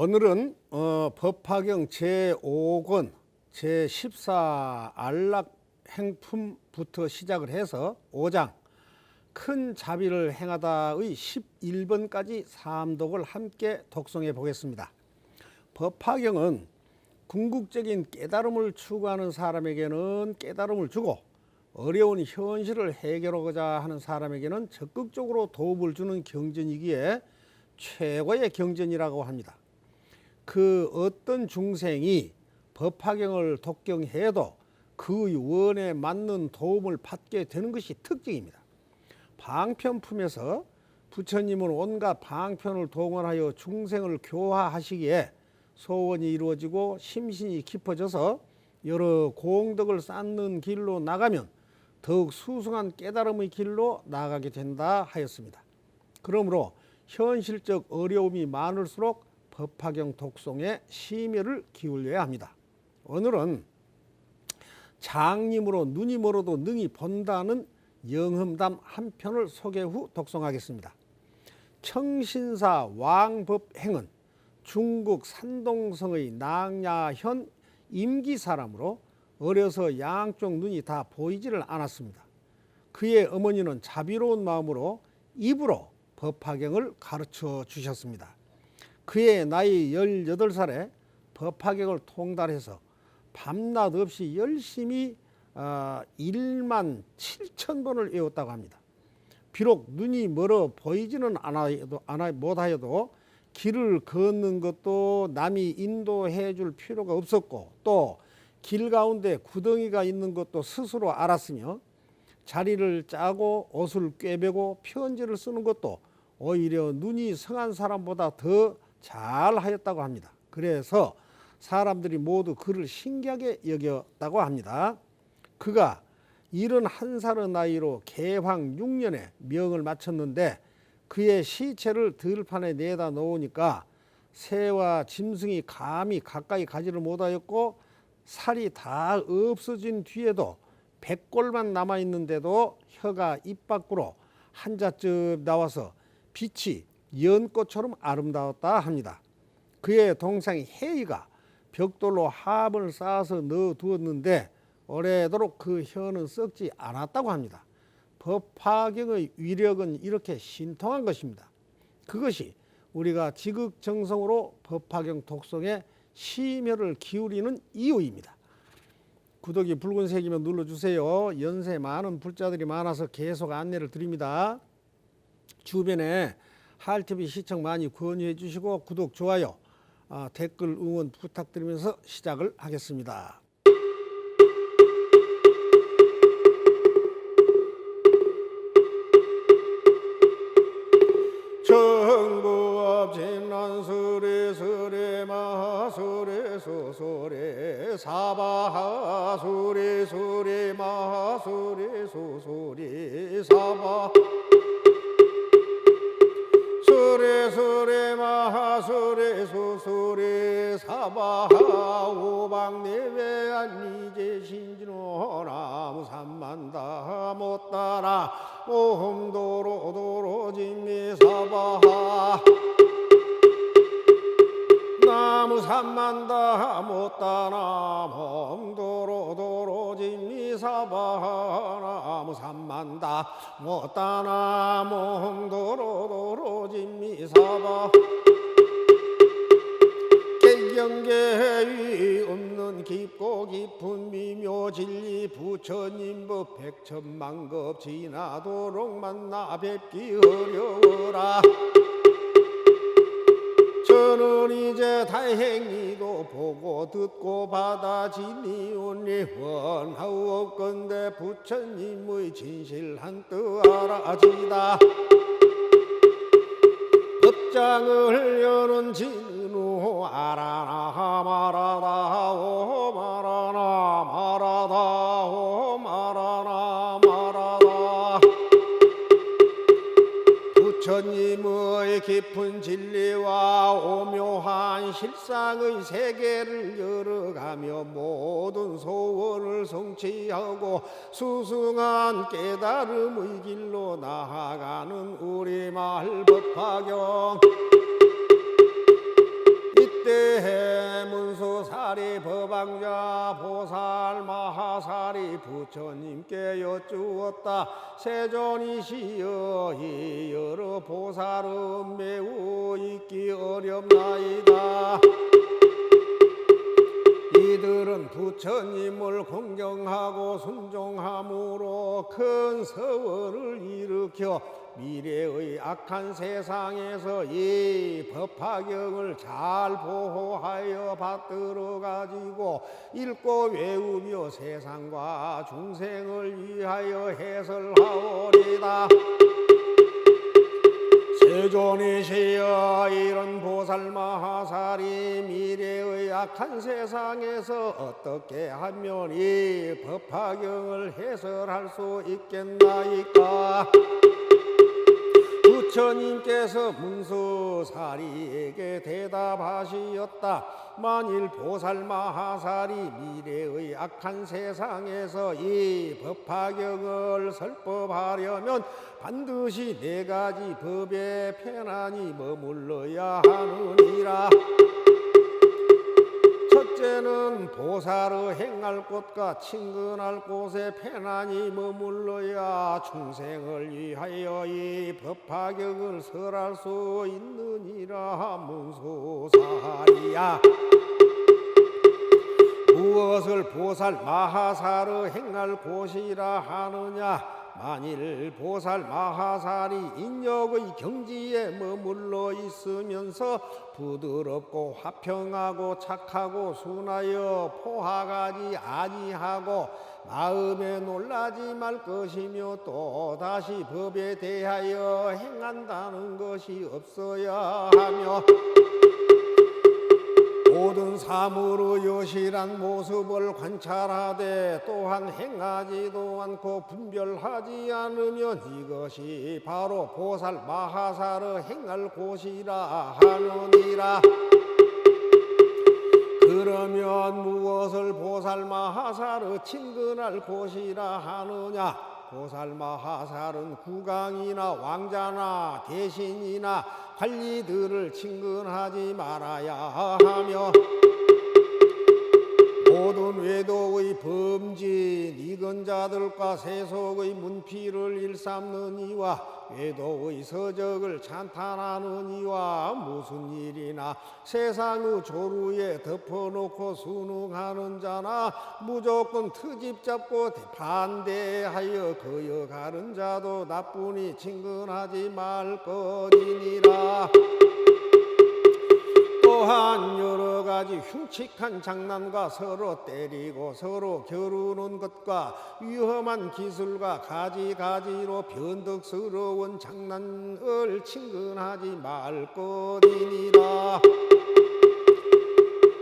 오늘은 법화경 제5권 제14 안락행품부터 시작을 해서 5장 큰 자비를 행하다의 11번까지 삼독을 함께 독송해 보겠습니다. 법화경은 궁극적인 깨달음을 추구하는 사람에게는 깨달음을 주고 어려운 현실을 해결하고자 하는 사람에게는 적극적으로 도움을 주는 경전이기에 최고의 경전이라고 합니다. 그 어떤 중생이 법화경을 독경해도 그 원에 맞는 도움을 받게 되는 것이 특징입니다. 방편품에서 부처님은 온갖 방편을 동원하여 중생을 교화하시기에 소원이 이루어지고 심신이 깊어져서 여러 공덕을 쌓는 길로 나가면 더욱 수승한 깨달음의 길로 나가게 된다 하였습니다. 그러므로 현실적 어려움이 많을수록 법화경 독송에 심혈을 기울여야 합니다. 오늘은 장님으로 눈이 멀어도 능히 본다는 영험담 한 편을 소개 후 독송하겠습니다. 청신사 왕법행은 중국 산동성의 낭야현 임기 사람으로 어려서 양쪽 눈이 다 보이지를 않았습니다. 그의 어머니는 자비로운 마음으로 입으로 법화경을 가르쳐 주셨습니다. 그의 나이 18살에 법화경을 통달해서 밤낮 없이 열심히 1만 7천 번을 외웠다고 합니다. 비록 눈이 멀어 보이지는 못하여도 길을 걷는 것도 남이 인도해 줄 필요가 없었고 또 길 가운데 구덩이가 있는 것도 스스로 알았으며 자리를 짜고 옷을 꿰매고 편지를 쓰는 것도 오히려 눈이 성한 사람보다 더 잘하였다고 합니다. 그래서 사람들이 모두 그를 신기하게 여겼다고 합니다. 그가 71살의 나이로 개황 6년에 명을 마쳤는데 그의 시체를 들판에 내다 놓으니까 새와 짐승이 감히 가까이 가지를 못하였고 살이 다 없어진 뒤에도 백골만 남아있는데도 혀가 입 밖으로 한 자쯤 나와서 빛이 연꽃처럼 아름다웠다 합니다. 그의 동생 해이가 벽돌로 합을 쌓아서 넣어두었는데 오래도록 그 혀는 썩지 않았다고 합니다. 법화경의 위력은 이렇게 신통한 것입니다. 그것이 우리가 지극정성으로 법화경 독송에 심혈을 기울이는 이유입니다. 구독이 붉은색이면 눌러주세요. 연세 많은 불자들이 많아서 계속 안내를 드립니다. 주변에 하얼TV 시청 많이 권유해 주시고 구독, 좋아요, 댓글 응원 부탁드리면서 시작을 하겠습니다. 정부업진난수리 수리 마수리 수수리 사바하수리 수리 마수리 수수리 사바 수리 수리 마수리 수수리 사바하 오방내외한 이제 신진호 나무 삼만다 못따라 오흠도로 진미 사바하 나무 삼만다 못따라 홈도로 진미 사바하 나무 삼만다 못따라 홈도로 진미 사바 객경계의 없는 깊고 깊은 미묘 진리 부처님 법 백천만급 지나도록 만나 뵙기 어려워라. 저는 이제 다행히도 보고 듣고 받아지니오니 원하옵건대 부처님의 진실한 뜻 알아지다. 법장을 여는 진우 알아나 말아다 오 말아나 말아다 오 말아나 말아다. 부처님의 깊은 진리와 오묘한 실상의 세계를 열어가며 모든 소원을 성취하고 수승한 깨달음의 길로 나아가는 우리마을 법화경. 이때 문수사리 법왕자 보살 마하사리 부처님께 여쭈었다. 세존이시여 이 여러 보살은 매우 있기 어렵나이다. 이들은 부처님을 공경하고 순종함으로 큰 서원을 일으켜 미래의 악한 세상에서 이 법화경을 잘 보호하여 받들어 가지고 읽고 외우며 세상과 중생을 위하여 해설하오리다. 세존이시여 이런 보살 마하살이 미래의 악한 세상에서 어떻게 하면 이 법화경을 해설할 수 있겠나이까. 부처님께서 문수사리에게 대답하시었다. 만일 보살 마하살이 미래의 악한 세상에서 이 법화경을 설법하려면 반드시 4가지 법에 편안히 머물러야 하느니라. 첫째는 보살의 행할 곳과 친근할 곳에 편안히 머물러야 충생을 위하여 이 법화경을 설할 수 있느니라. 문수사리야, 무엇을 보살 마하살의 행할 곳이라 하느냐. 만일 보살 마하살이 인력의 경지에 머물러 있으면서 부드럽고 화평하고 착하고 순하여 포하가지 아니하고 마음에 놀라지 말 것이며 또 다시 법에 대하여 행한다는 것이 없어야 하며 모든 사물의 여실한 모습을 관찰하되 또한 행하지도 않고 분별하지 않으면 이것이 바로 보살 마하살의 행할 곳이라 하느니라. 그러면 무엇을 보살 마하살의 친근할 곳이라 하느냐. 보살 마하살은 국왕이나 왕자나 대신이나 관리들을 친근하지 말아야 하며 모든 외도의 범진 이근자들과 세속의 문피를 일삼는 이와 외도의 서적을 찬탄하는 이와 무슨 일이나 세상의 조루에 덮어놓고 순응하는 자나 무조건 트집 잡고 반대하여 거여가는 자도 나쁘니 친근하지 말 것이니라. 또한 여러 가지 흉측한 장난과 서로 때리고 서로 겨루는 것과 위험한 기술과 가지가지로 변덕스러운 장난을 친근하지 말 것이니라.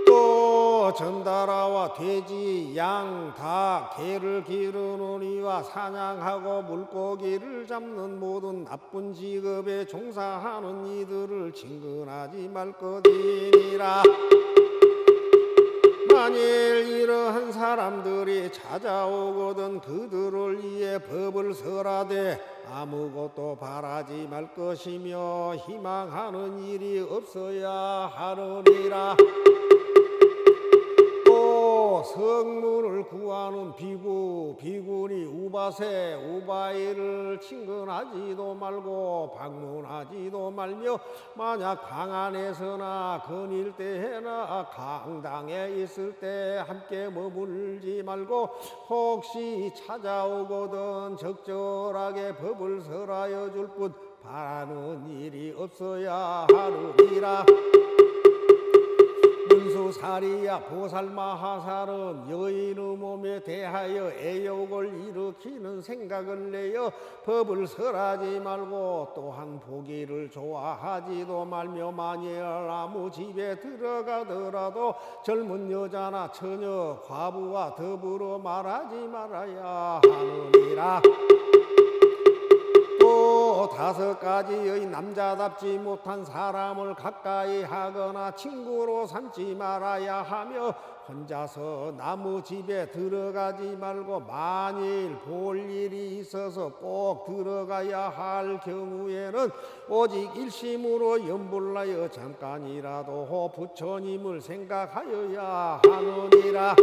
또 전다라와 돼지, 양, 닭, 개를 기르는 이와 사냥하고 물고기를 잡는 모든 나쁜 직업에 종사하는 이들을 친근하지 말 것이니라. 만일 이러한 사람들이 찾아오거든 그들을 위해 법을 설하되 아무것도 바라지 말 것이며 희망하는 일이 없어야 하느니라. 또 성문을 구하는 비군이 우바세 우바이를 친근하지도 말고 방문하지도 말며 만약 방 안에서나 거닐 때나 강당에 있을 때 함께 머물지 말고 혹시 찾아오거든 적절하게 법을 설하여 줄 뿐 바라는 일이 없어야 하느니라. 문수사리야 보살 마하살은 여인의 몸에 대하여 애욕을 일으키는 생각을 내어 법을 설하지 말고 또한 보기를 좋아하지도 말며 만일 아무 집에 들어가더라도 젊은 여자나 처녀 과부와 더불어 말하지 말아야 하느니라. 또 다섯 가지의 남자답지 못한 사람을 가까이 하거나 친구로 삼지 말아야 하며 혼자서 나무 집에 들어가지 말고 만일 볼 일이 있어서 꼭 들어가야 할 경우에는 오직 일심으로 염불나여 잠깐이라도 부처님을 생각하여야 하느니라.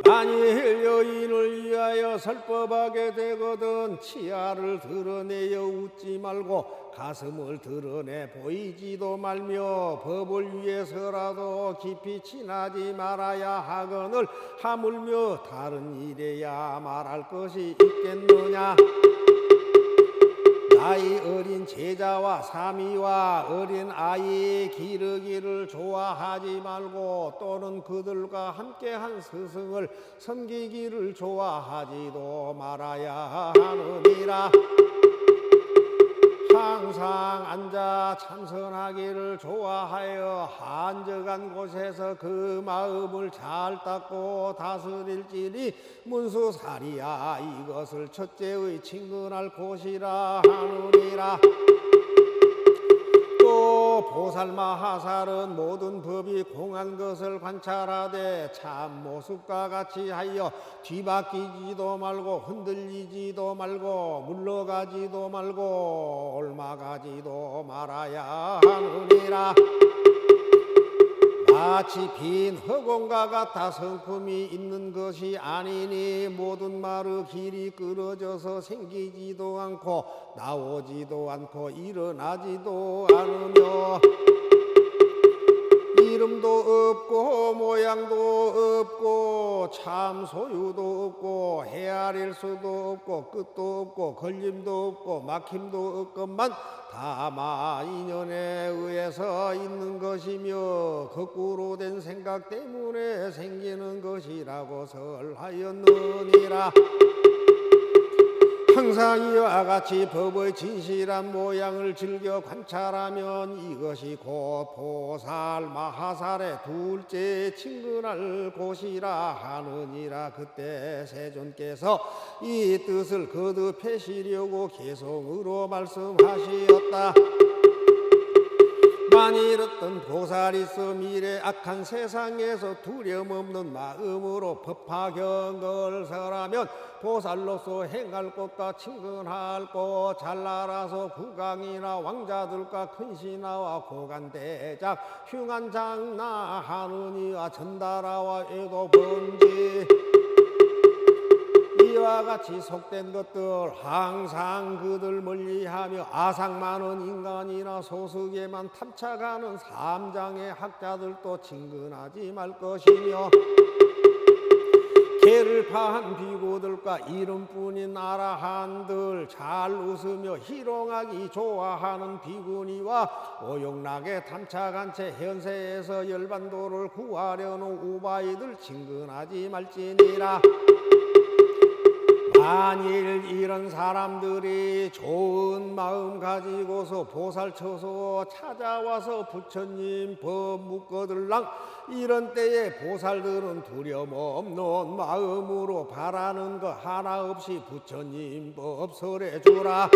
만일 여인을 위하여 설법하게 되거든 치아를 드러내어 웃지 말고 가슴을 드러내 보이지도 말며 법을 위해서라도 깊이 친하지 말아야 하거늘 하물며 다른 일에야 말할 것이 있겠느냐. 나이 어린 제자와 사미와 어린 아이 기르기를 좋아하지 말고 또는 그들과 함께한 스승을 섬기기를 좋아하지도 말아야 하느니라. 항상 앉아 참선하기를 좋아하여 한적한 곳에서 그 마음을 잘 닦고 다스릴지니 문수사리야 이것을 첫째의 친근할 곳이라 하느니라. 또 보살마하살은 모든 법이 공한 것을 관찰하되 참 모습과 같이 하여 뒤바뀌지도 말고 흔들리지도 말고 물러가지도 말고 옮아가지도 말아야 하느니라. 마치 빈 허공과 같아 성품이 있는 것이 아니니 모든 말의 길이 끊어져서 생기지도 않고 나오지도 않고 일어나지도 않으며 이름도 없고 모양도 없고 참 소유도 없고 헤아릴 수도 없고 끝도 없고 걸림도 없고 막힘도 없건만 다만 인연에 의해서 있는 것이며 거꾸로 된 생각 때문에 생기는 것이라고 설하였느니라. 항상 이와 같이 법의 진실한 모양을 즐겨 관찰하면 이것이 곧 보살 마하살의 둘째 친근할 곳이라 하느니라. 그때 세존께서 이 뜻을 거듭하시려고 개성으로 말씀하시었다. 만일 어떤 보살이 있어 미래 악한 세상에서 두려움없는 마음으로 법화경을 설하면 보살로서 행할 것과 친근할 것 잘 알아서 국왕이나 왕자들과 큰 신하와 고관대작 흉한장나 하느니와 전달하와 애도범지 이와 같이 속된 것들 항상 그들 멀리하며 아상 많은 인간이나 소수에만 탐착하는 삼장의 학자들도 친근하지 말 것이며 개를 파한 비구들과 이름뿐인 아라한들 잘 웃으며 희롱하기 좋아하는 비구니와 오용락에 탐착한 채 현세에서 열반도를 구하려는 우바이들 친근하지 말지니라. 만일 이런 사람들이 좋은 마음 가지고서 보살처소 찾아와서 부처님 법 묻거들랑 이런 때에 보살들은 두려움 없는 마음으로 바라는 것 하나 없이 부처님 법 설해주라.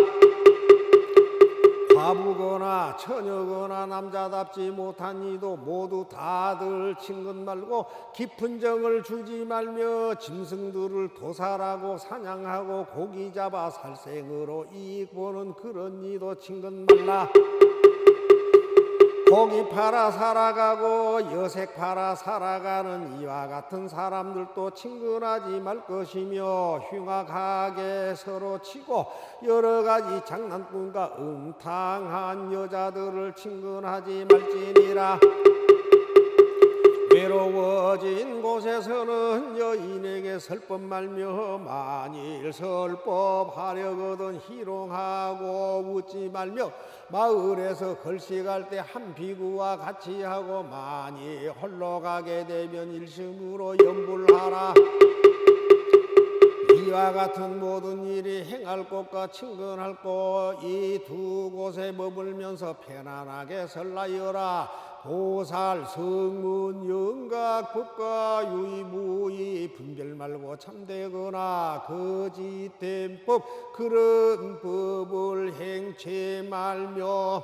과부거나 처녀거나 남자답지 못한 이도 모두 다들 친근 말고 깊은 정을 주지 말며 짐승들을 도살하고 사냥하고 고기 잡아 살생으로 이익 보는 그런 이도 친근 말라. 고기 팔아 살아가고 여색 팔아 살아가는 이와 같은 사람들도 친근하지 말 것이며 흉악하게 서로 치고 여러 가지 장난꾼과 음탕한 여자들을 친근하지 말지니라. 외로워진 곳에서는 여인에게 설법 말며 만일 설법하려거든 희롱하고 웃지 말며 마을에서 걸식할 때 한 비구와 같이 하고 만일 홀로 가게 되면 일심으로 염불하라. 이와 같은 모든 일이 행할 곳과 친근할 곳 이 두 곳에 머물면서 편안하게 설라여라. 보살 성문 영각 법과 유의무의 분별 말고 참되거나 거짓된 법 그런 법을 행치 말며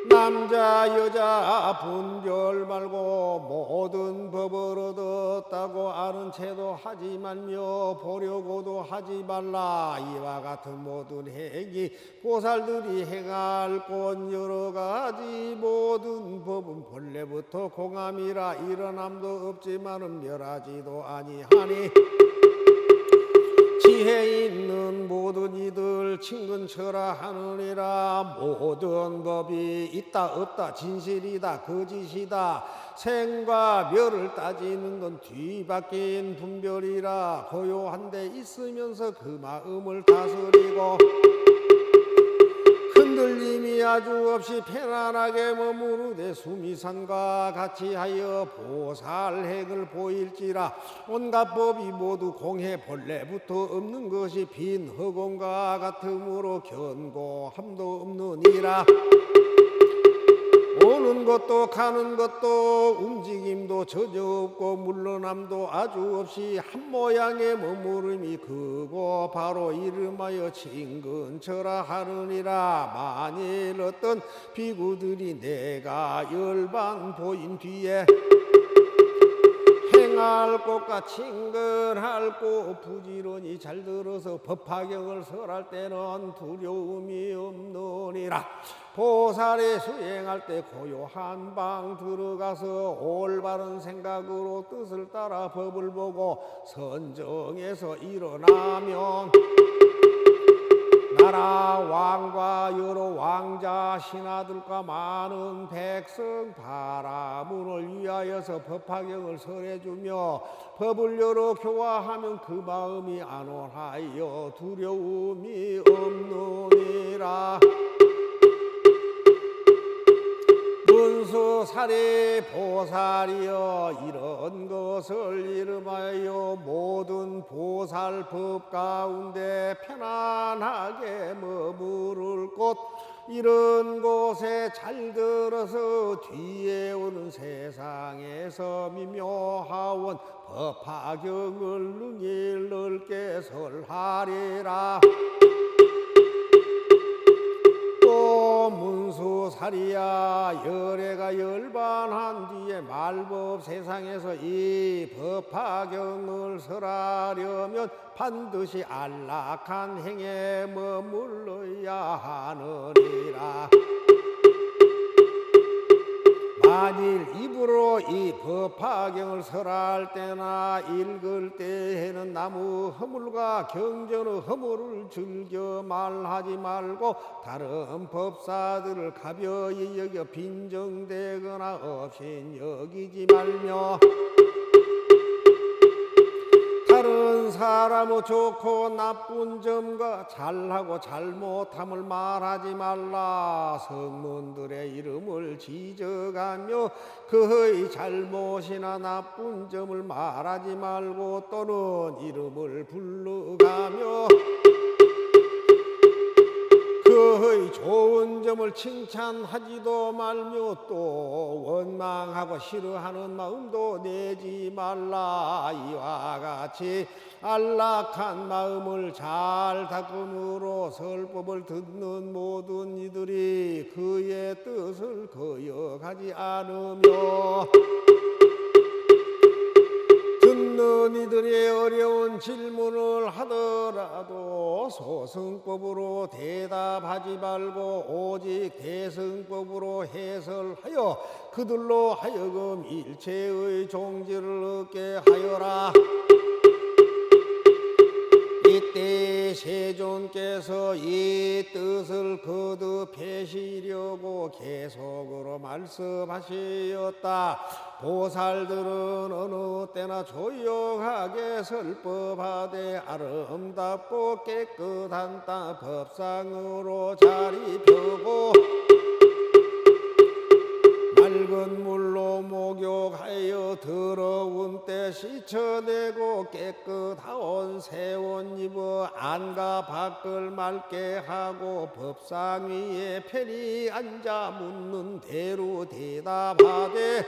남자 여자 분별 말고 모든 법을 얻었다고 아는 채도 하지 말며 보려고도 하지 말라. 이와 같은 모든 행위 보살들이 행할 곧 여러 가지 모든 법은 본래부터 공함이라 일어남도 없지만은 멸하지도 아니하니 지혜 있는 모든 이들 친근처라 하느니라. 모든 법이 있다 없다 진실이다 거짓이다 생과 멸을 따지는 건 뒤바뀐 분별이라. 고요한데 있으면서 그 마음을 다스리고 흔들림이 아주 없이 편안하게 머무르되 수미산과 같이 하여 보살행을 보일지라. 온갖 법이 모두 공해 본래부터 없는 것이 빈 허공과 같으므로 견고함도 없느니라. 오는 것도 가는 것도 움직임도 전혀 없고 물러남도 아주 없이 한 모양의 머무름이 그거 바로 이름하여 친근처라 하느니라. 만일 어떤 비구들이 내가 열반 보인 뒤에 행할 것과 친근할 것 부지런히 잘 들어서 법화경을 설할 때는 두려움이 없느니라. 보살에 수행할 때 고요한 방 들어가서 올바른 생각으로 뜻을 따라 법을 보고 선정해서 일어나면 나라 왕과 여러 왕자 신하들과 많은 백성 바라문을 위하여서 법화경을 설해주며 법을 여러 교화하면 그 마음이 안온하여 두려움이 없느니라. 문수사리 보살이여 이런 것을 이름하여 모든 보살법 가운데 편안하게 머무를 곳 이런 곳에 잘 들어서 뒤에 오는 세상에서 미묘하원 법화경을 능히 넓게 설하리라. 문수사리야 열애가 열반한 뒤에 말법 세상에서 이 법화경을 설하려면 반드시 안락한 행에 머물러야 하느니라. 만일 입으로 이 법화경을 설할 때나 읽을 때에는 나무 허물과 경전의 허물을 즐겨 말하지 말고 다른 법사들을 가벼이 여겨 빈정대거나 없인 여기지 말며 다른 사람의 좋고 나쁜 점과 잘하고 잘못함을 말하지 말라. 성문들의 이름을 지적하며 그의 잘못이나 나쁜 점을 말하지 말고 또는 이름을 불러가며 그의 좋은 점을 칭찬하지도 말며 또 원망하고 싫어하는 마음도 내지 말라. 이와 같이 안락한 마음을 잘 닦음으로 설법을 듣는 모든 이들이 그의 뜻을 거역하지 않으며 듣는 이들의 어려운 질문을 하더라도 소승법으로 대답하지 말고 오직 대승법으로 해설하여 그들로 하여금 일체의 종지를 얻게 하여라. 이때 세존께서 이 뜻을 거듭하시려고 계속으로 말씀하시었다. 보살들은 어느 때나 조용하게 설법하되 아름답고 깨끗한 땅 법상으로 자리 펴고 맑은 물로 목욕하여 더러운 때 씻어내고 깨끗하온 새 옷 입어 안과 밖을 맑게 하고 법상 위에 편히 앉아 묻는 대로 대답하되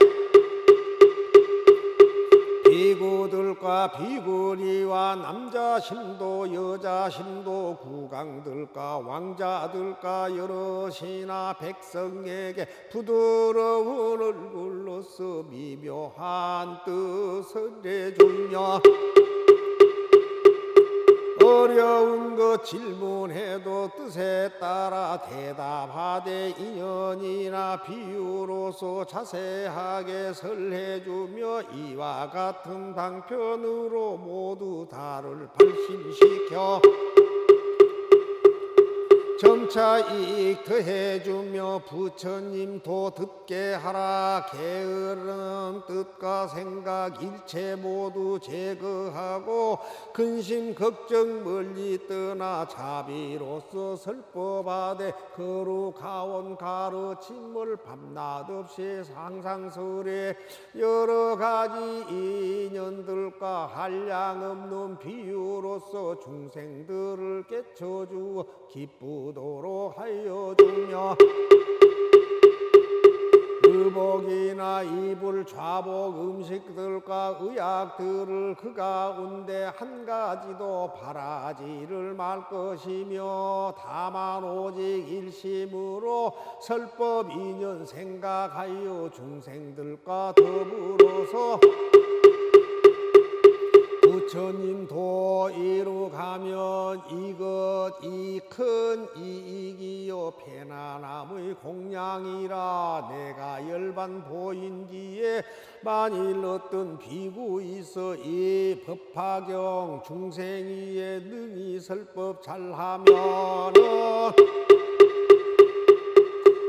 비구들과 비구리와 남자 신도 여자 신도 국왕들과 왕자들과 여럿이나 백성에게 부드러운 얼굴로서 미묘한 뜻을 해주며 어려운 것 질문해도 뜻에 따라 대답하되 인연이나 비유로서 자세하게 설해주며 이와 같은 방편으로 모두 다를 발심시켜 점차 이익 더해주며 부처님도 듣게 하라. 게으른 뜻과 생각 일체 모두 제거하고 근심 걱정 멀리 떠나 자비로서 설법하되 거룩하온 가르침을 밤낮 없이 상상설에 여러 가지 인연들과 한량없는 비유로서 중생들을 깨쳐주어 기쁘도록 하여 주며 의복이나 이불 좌복 음식들과 의약들을 그 가운데 한 가지도 바라지를 말 것이며 다만 오직 일심으로 설법 인연 생각하여 중생들과 더불어서 부처님도 이루가면 이것 이 큰 이익이요 편안함의 공양이라. 내가 열반 보인 뒤에 만일 어떤 비구 있어 이 법화경 중생위에 능히 설법 잘하면은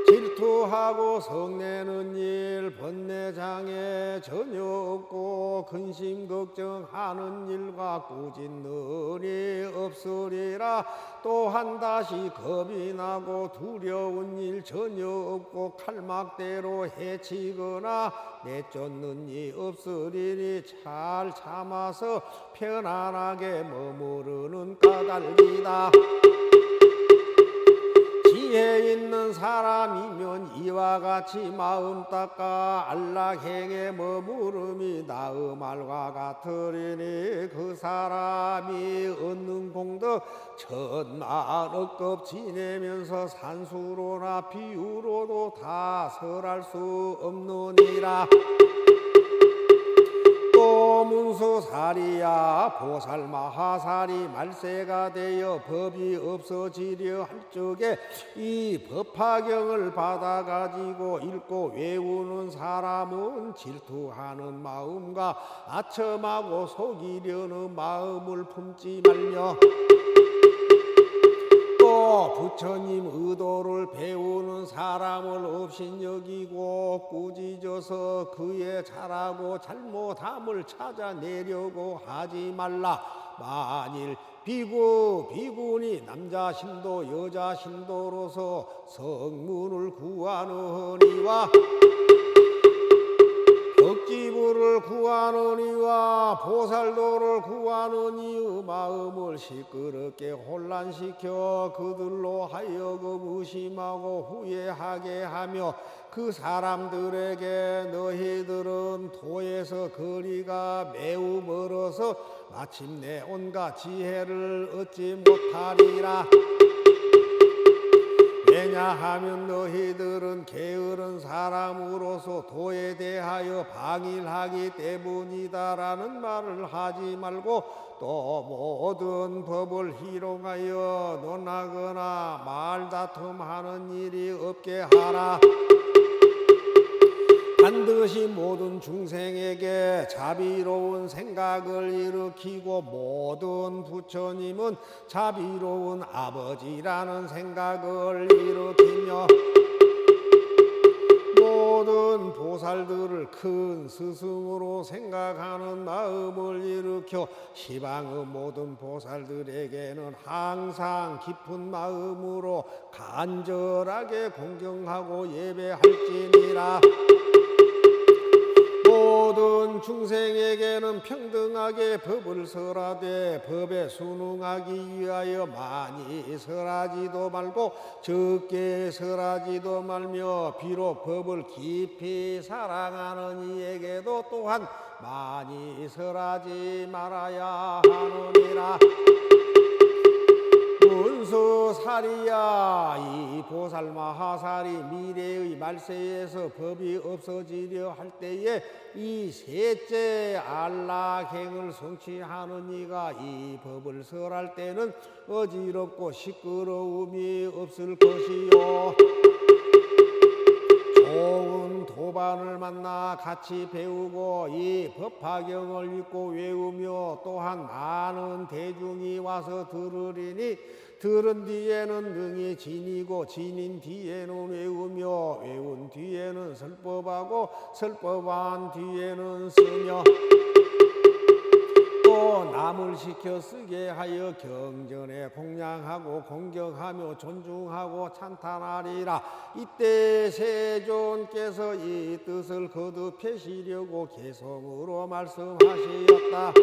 질투하고 성내는 일 번뇌장애 전혀 없고 근심 걱정하는 일과 꾸짖는 일 없으리라. 또한 다시 겁이 나고 두려운 일 전혀 없고 칼막대로 해치거나 내쫓는 일 없으리니 잘 참아서 편안하게 머무르는 까닭이다. 지혜 있는 사람이면 이와 같이 마음 닦아 안락행에 머무름이 나음알과 같으리니 그 사람이 얻는 공덕 천만억급 지내면서 산수로나 비유로도 다 설할 수 없느니라. 또 문수사리야 보살 마하살이 말세가 되어 법이 없어지려 할 적에 이 법화경을 받아가지고 읽고 외우는 사람은 질투하는 마음과 아첨하고 속이려는 마음을 품지 말며 또 부처님 의도를 배우는 사람을 업신여기고 꾸짖어서 그의 잘하고 잘못함을 찾아내려고 하지 말라. 만일 비구니 남자 신도 여자 신도로서 성문을 구하느니와 덕지부를 구하느니와 보살도를 구하느니 마음을 시끄럽게 혼란시켜 그들로 하여금 의심하고 후회하게 하며 그 사람들에게 너희들은 도에서 거리가 매우 멀어서 마침내 온갖 지혜를 얻지 못하리라. 왜냐하면 너희들은 게으른 사람으로서 도에 대하여 방일하기 때문이다라는 말을 하지 말고 또 모든 법을 희롱하여 논하거나 말다툼하는 일이 없게 하라. 반드시 모든 중생에게 자비로운 생각을 일으키고 모든 부처님은 자비로운 아버지라는 생각을 일으키며 모든 보살들을 큰 스승으로 생각하는 마음을 일으켜 시방의 모든 보살들에게는 항상 깊은 마음으로 간절하게 공경하고 예배할지니라. 모든 모든 중생에게는 평등하게 법을 설하되 법에 순응하기 위하여 많이 설하지도 말고 적게 설하지도 말며 비록 법을 깊이 사랑하는 이에게도 또한 많이 설하지 말아야 하느니라. 문수살이야, 이 보살마하살이 미래의 말세에서 법이 없어지려 할 때에 이 셋째 안락행을 성취하는 이가 이 법을 설할 때는 어지럽고 시끄러움이 없을 것이요, 좋은 도반을 만나 같이 배우고 이 법화경을 읽고 외우며 또한 많은 대중이 와서 들으리니 들은 뒤에는 능히 지니고 지닌 뒤에는 외우며 외운 뒤에는 설법하고 설법한 뒤에는 쓰며 또 남을 시켜 쓰게 하여 경전에 공양하고 공경하며 존중하고 찬탄하리라. 이때 세존께서 이 뜻을 거듭하시려고 개성으로 말씀하시었다.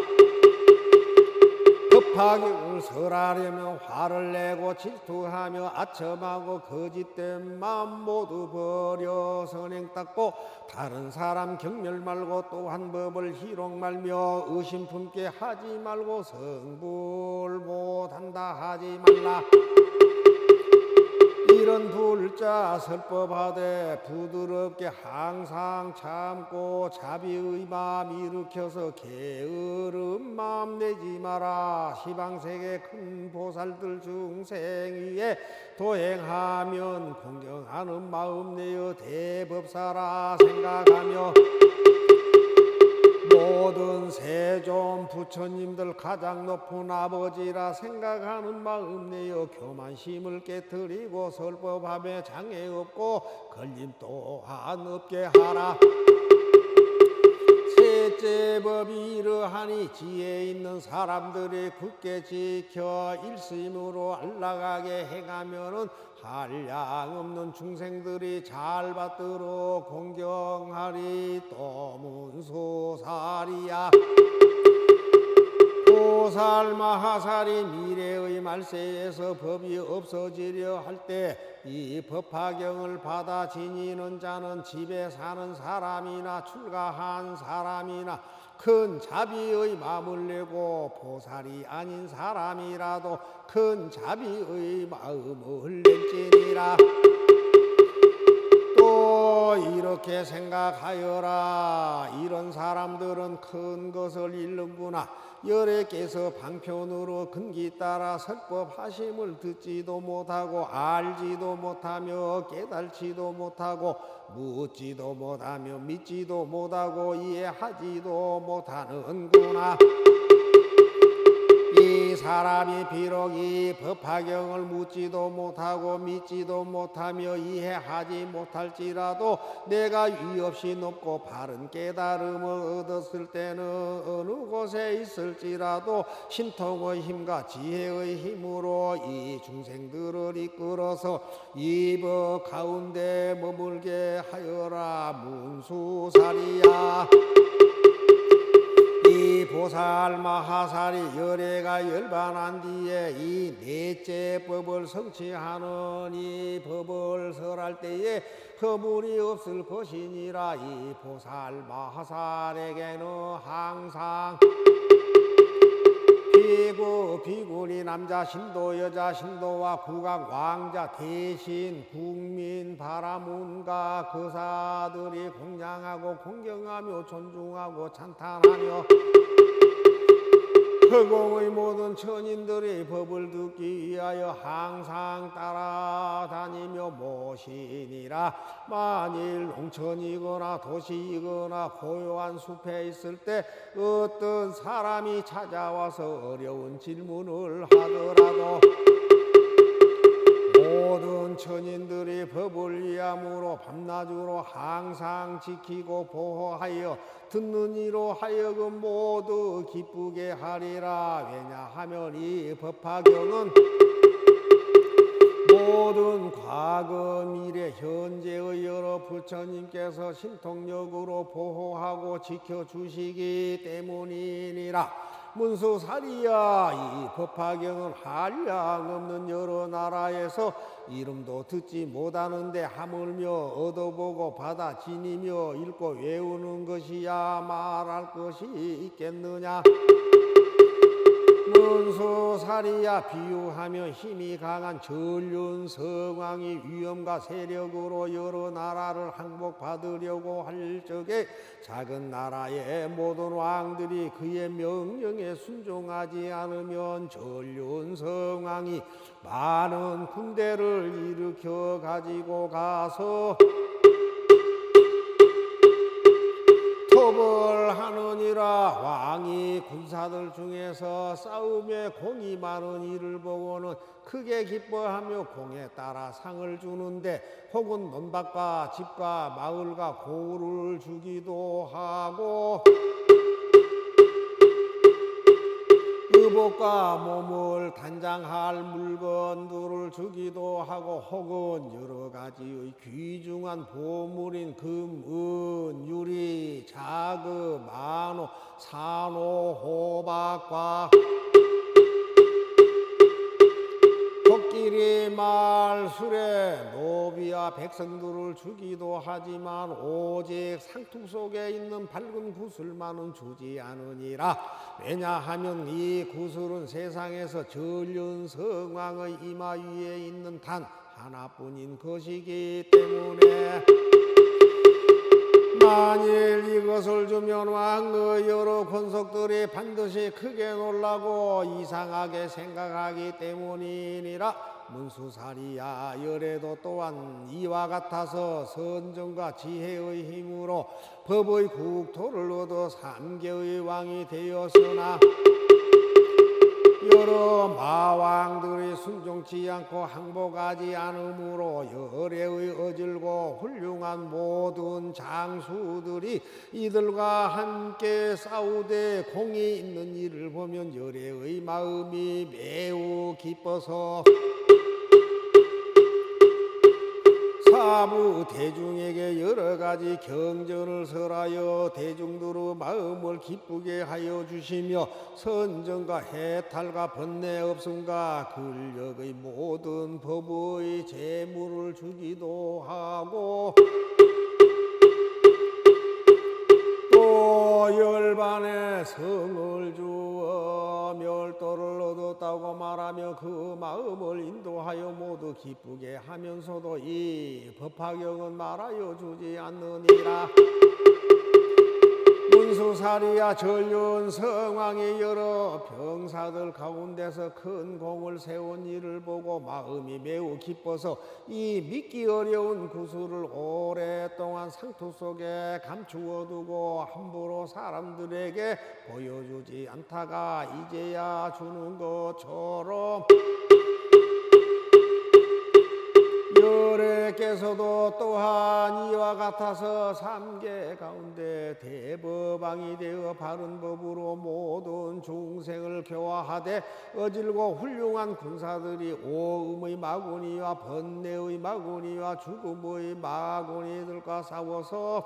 법화경을 설하려면 화를 내고 질투하며 아첨하고 거짓된 마음 모두 버려 선행 닦고 다른 사람 경멸 말고 또한 법을 희롱 말며 의심 품게 하지 말고 성불 못한다 하지 말라. 이런 불자 설법하되 부드럽게 항상 참고 자비의 마음 일으켜서 게으름 마음 내지 마라. 시방세계 큰 보살들 중생 위에 도행하면 공경하는 마음 내어 대법사라 생각하며 모든 세존 부처님들 가장 높은 아버지라 생각하는 마음 내어 교만심을 깨뜨리고 설법함에 장애 없고 걸림 또한 없게 하라. 셋째 법이 이러하니 지혜 있는 사람들이 굳게 지켜 일심으로 안락하게 행하면은 한량 없는 중생들이 잘 받들어 공경하리. 또 문수살이야, 보살마하살이 미래의 말세에서 법이 없어지려 할 때 이 법화경을 받아 지니는 자는 집에 사는 사람이나 출가한 사람이나 큰 자비의 마음을 내고 보살이 아닌 사람이라도 큰 자비의 마음을 낼지니라. 또 이렇게 생각하여라. 이런 사람들은 큰 것을 잃는구나. 열애께서 방편으로 근기 따라 설법하심을 듣지도 못하고 알지도 못하며 깨달지도 못하고 묻지도 못하며 믿지도 못하고 이해하지도 못하는구나. 이 사람이 비록 이 법화경을 묻지도 못하고 믿지도 못하며 이해하지 못할지라도 내가 위없이 높고 바른 깨달음을 얻었을 때는 어느 곳에 있을지라도 신통의 힘과 지혜의 힘으로 이 중생들을 이끌어서 이 법 가운데 머물게 하여라. 문수살이야, 이 보살마하살이 열애가 열반한 뒤에 이 넷째 법을 성취하는 이 법을 설할 때에 허물이 없을 것이니라. 이 보살마하살에게는 항상 비구, 비구니 남자 신도, 여자 신도와 국왕, 왕자, 대신, 국민, 바라문과 거사들이 공양하고 공경하며 존중하고 찬탄하며 허공의 모든 천인들의 법을 듣기 위하여 항상 따라다니며 모시니라. 만일 농촌이거나 도시이거나 고요한 숲에 있을 때 어떤 사람이 찾아와서 어려운 질문을 하더라도 모든 천인들이 법을 위함으로 밤낮으로 항상 지키고 보호하여 듣는 이로 하여금 모두 기쁘게 하리라. 왜냐하면 이 법화경은 모든 과거 미래 현재의 여러 부처님께서 신통력으로 보호하고 지켜주시기 때문이니라. 문수사리야, 이 법화경은 한량없는 여러 나라에서 이름도 듣지 못하는데 하물며 얻어보고 받아 지니며 읽고 외우는 것이야 말할 것이 있겠느냐. 문수사리야, 비유하며 힘이 강한 전륜성왕이 위엄과 세력으로 여러 나라를 항복받으려고 할 적에 작은 나라의 모든 왕들이 그의 명령에 순종하지 않으면 전륜성왕이 많은 군대를 일으켜 가지고 가서 톱을 하느니라. 왕이 군사들 중에서 싸움에 공이 많은 이를 보고는 크게 기뻐하며 공에 따라 상을 주는데 혹은 논밭과 집과 마을과 고을을 주기도 하고 의복과 몸을 단장할 물건들을 주기도 하고 혹은 여러 가지의 귀중한 보물인 금, 은, 유리, 자그, 만호, 산호, 호박과 코끼리, 말, 수레, 노비와 백성들을 주기도 하지만 오직 상투 속에 있는 밝은 구슬만은 주지 않으니라. 왜냐하면 이 구슬은 세상에서 전륜성왕의 이마 위에 있는 단 하나뿐인 것이기 때문에 만일 이것을 주면 왕의 여러 권속들이 반드시 크게 놀라고 이상하게 생각하기 때문이니라. 문수사리야, 열애도 또한 이와 같아서 선정과 지혜의 힘으로 법의 국토를 얻어 3개의 왕이 되었으나 여러 마왕들이 순종치 않고 항복하지 않으므로 열애의 어질고 훌륭한 모든 장수들이 이들과 함께 싸우되 공이 있는 일을 보면 열애의 마음이 매우 기뻐서 사부 대중에게 여러 가지 경전을 설하여 대중들의 마음을 기쁘게 하여 주시며 선정과 해탈과 번뇌 없음과 근력의 모든 법의 재물을 주기도 하고 또 열반의 성을 주어 멸도를 얻었다고 말하며 그 마음을 인도하여 모두 기쁘게 하면서도 이 법화경은 말하여 주지 않느니라. 문수사리야, 전륜성왕이 여러 병사들 가운데서 큰 공을 세운 일을 보고 마음이 매우 기뻐서 이 믿기 어려운 구슬을 오랫동안 상투 속에 감추어 두고 함부로 사람들에게 보여주지 않다가 이제야 주는 것처럼 열애께서도 또한 이와 같아서 3계 가운데 대법왕이 되어 바른 법으로 모든 중생을 교화하되 어질고 훌륭한 군사들이 오음의 마구니와 번뇌의 마구니와 죽음의 마구니들과 싸워서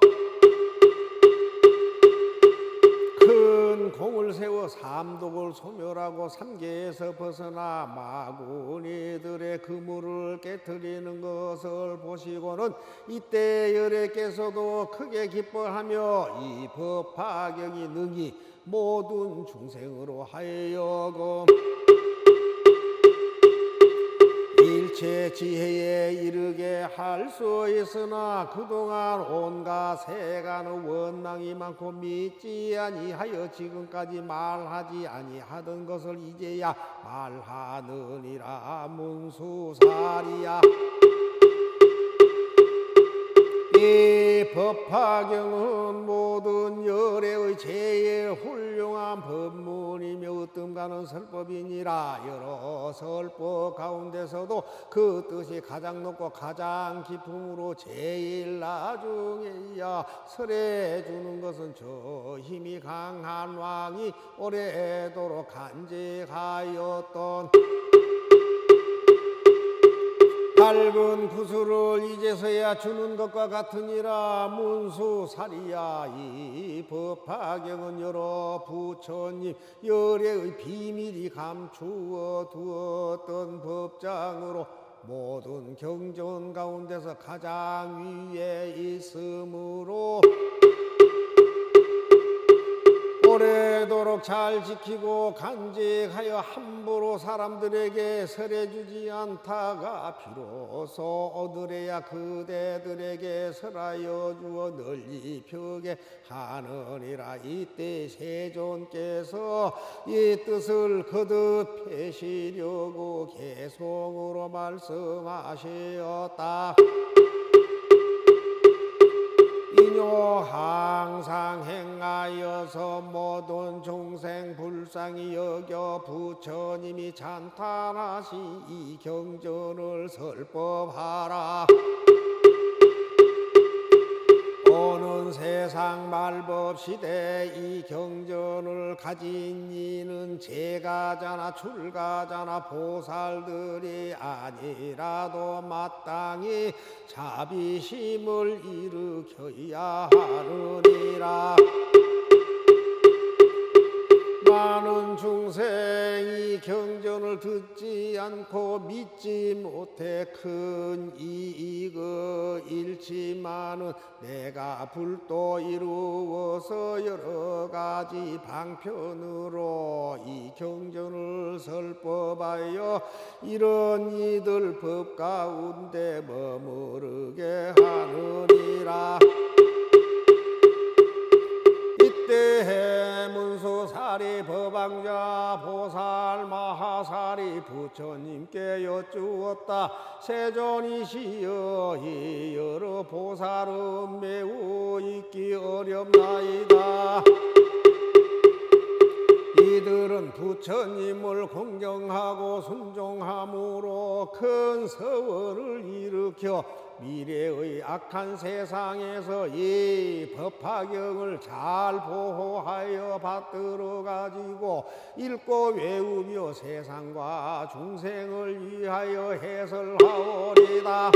큰 공을 세워 삼독을 소멸하고 3계에서 벗어나 마구니들의 그물을 깨뜨리는 것을 보시고는 이때 열애께서도 크게 기뻐하며 이 법화경이 능히 모든 중생으로 하여금 일체 지혜에 이르게 할 수 있으나 그동안 온갖 세간의 원망이 많고 믿지 아니하여 지금까지 말하지 아니하던 것을 이제야 말하느니라. 문수사리야, 이 법화경은 모든 열애의 제일 훌륭한 법문이며 으뜸가는 설법이니라. 여러 설법 가운데서도 그 뜻이 가장 높고 가장 깊음으로 제일 나중에야 설해 주는 것은 저 힘이 강한 왕이 오래도록 간직하였던 낡은 구슬을 이제서야 주는 것과 같으니라. 문수살이야 이 법화경은 여러 부처님 열애의 비밀이 감추어 두었던 법장으로 모든 경전 가운데서 가장 위에 있으므로 오래도록 잘 지키고 간직하여 함부로 사람들에게 설해주지 않다가 비로소 얻으래야 그대들에게 설하여 주어 널리 펴게 하느니라. 이때 세존께서 이 뜻을 거듭하시려고 개송으로 말씀하셨다. 이뇨 항상 행하여서 모든 중생 불쌍히 여겨 부처님이 찬탄하신 이 경전을 설법하라. 오는 세상 말법 시대 이 경전을 가진 이는 제가자나 출가자나 보살들이 아니라도 마땅히 자비심을 일으켜야 하느니라. 많은 중생이 경전을 듣지 않고 믿지 못해 큰 이익을 잃지만은 내가 불도 이루어서 여러 가지 방편으로 이 경전을 설법하여 이런 이들 법 가운데 머무르게 하느니라. 이때 문수살이 법왕자 보살 마하살이 부처님께 여쭈었다. 세존이시여 이 여러 보살은 매우 있기 어렵나이다. 이들은 부처님을 공경하고 순종함으로 큰 서원을 일으켜 미래의 악한 세상에서 이 법화경을 잘 보호하여 받들어 가지고 읽고 외우며 세상과 중생을 위하여 해설하오리다.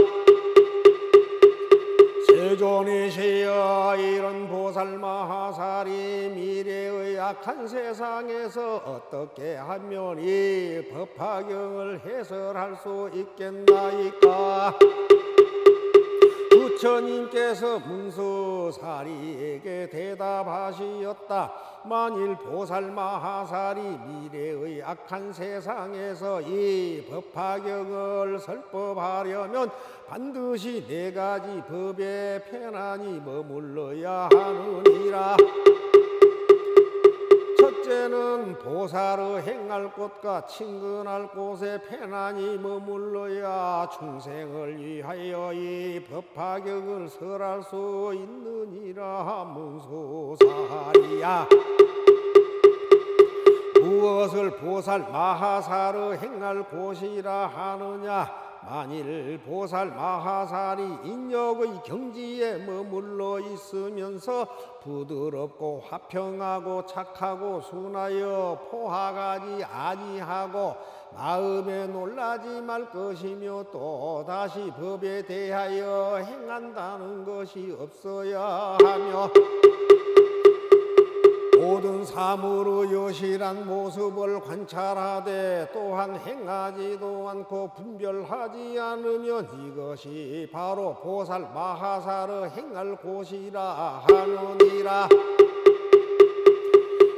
세존이시여 이런 보살 마하살이 미래의 악한 세상에서 어떻게 하면 이 법화경을 해설할 수 있겠나이까. 부처님께서 문수살이에게 대답하시었다. 만일 보살 마하살이 미래의 악한 세상에서 이 법화경을 설법하려면 반드시 네 가지 법에 편안히 머물러야 하느니라. 첫째는 보살의 행할 곳과 친근할 곳에 편안히 머물러야 충생을 위하여 이 법화경을 설할 수 있느니라. 문수살이야 무엇을 보살 마하살의 행할 곳이라 하느냐. 만일 보살 마하살이 인력의 경지에 머물러 있으면서 부드럽고 화평하고 착하고 순하여 포하가지 아니하고 마음에 놀라지 말 것이며 또 다시 법에 대하여 행한다는 것이 없어야 하며 모든 사물의 여실한 모습을 관찰하되 또한 행하지도 않고 분별하지 않으면 이것이 바로 보살 마하살의 행할 곳이라 하느니라.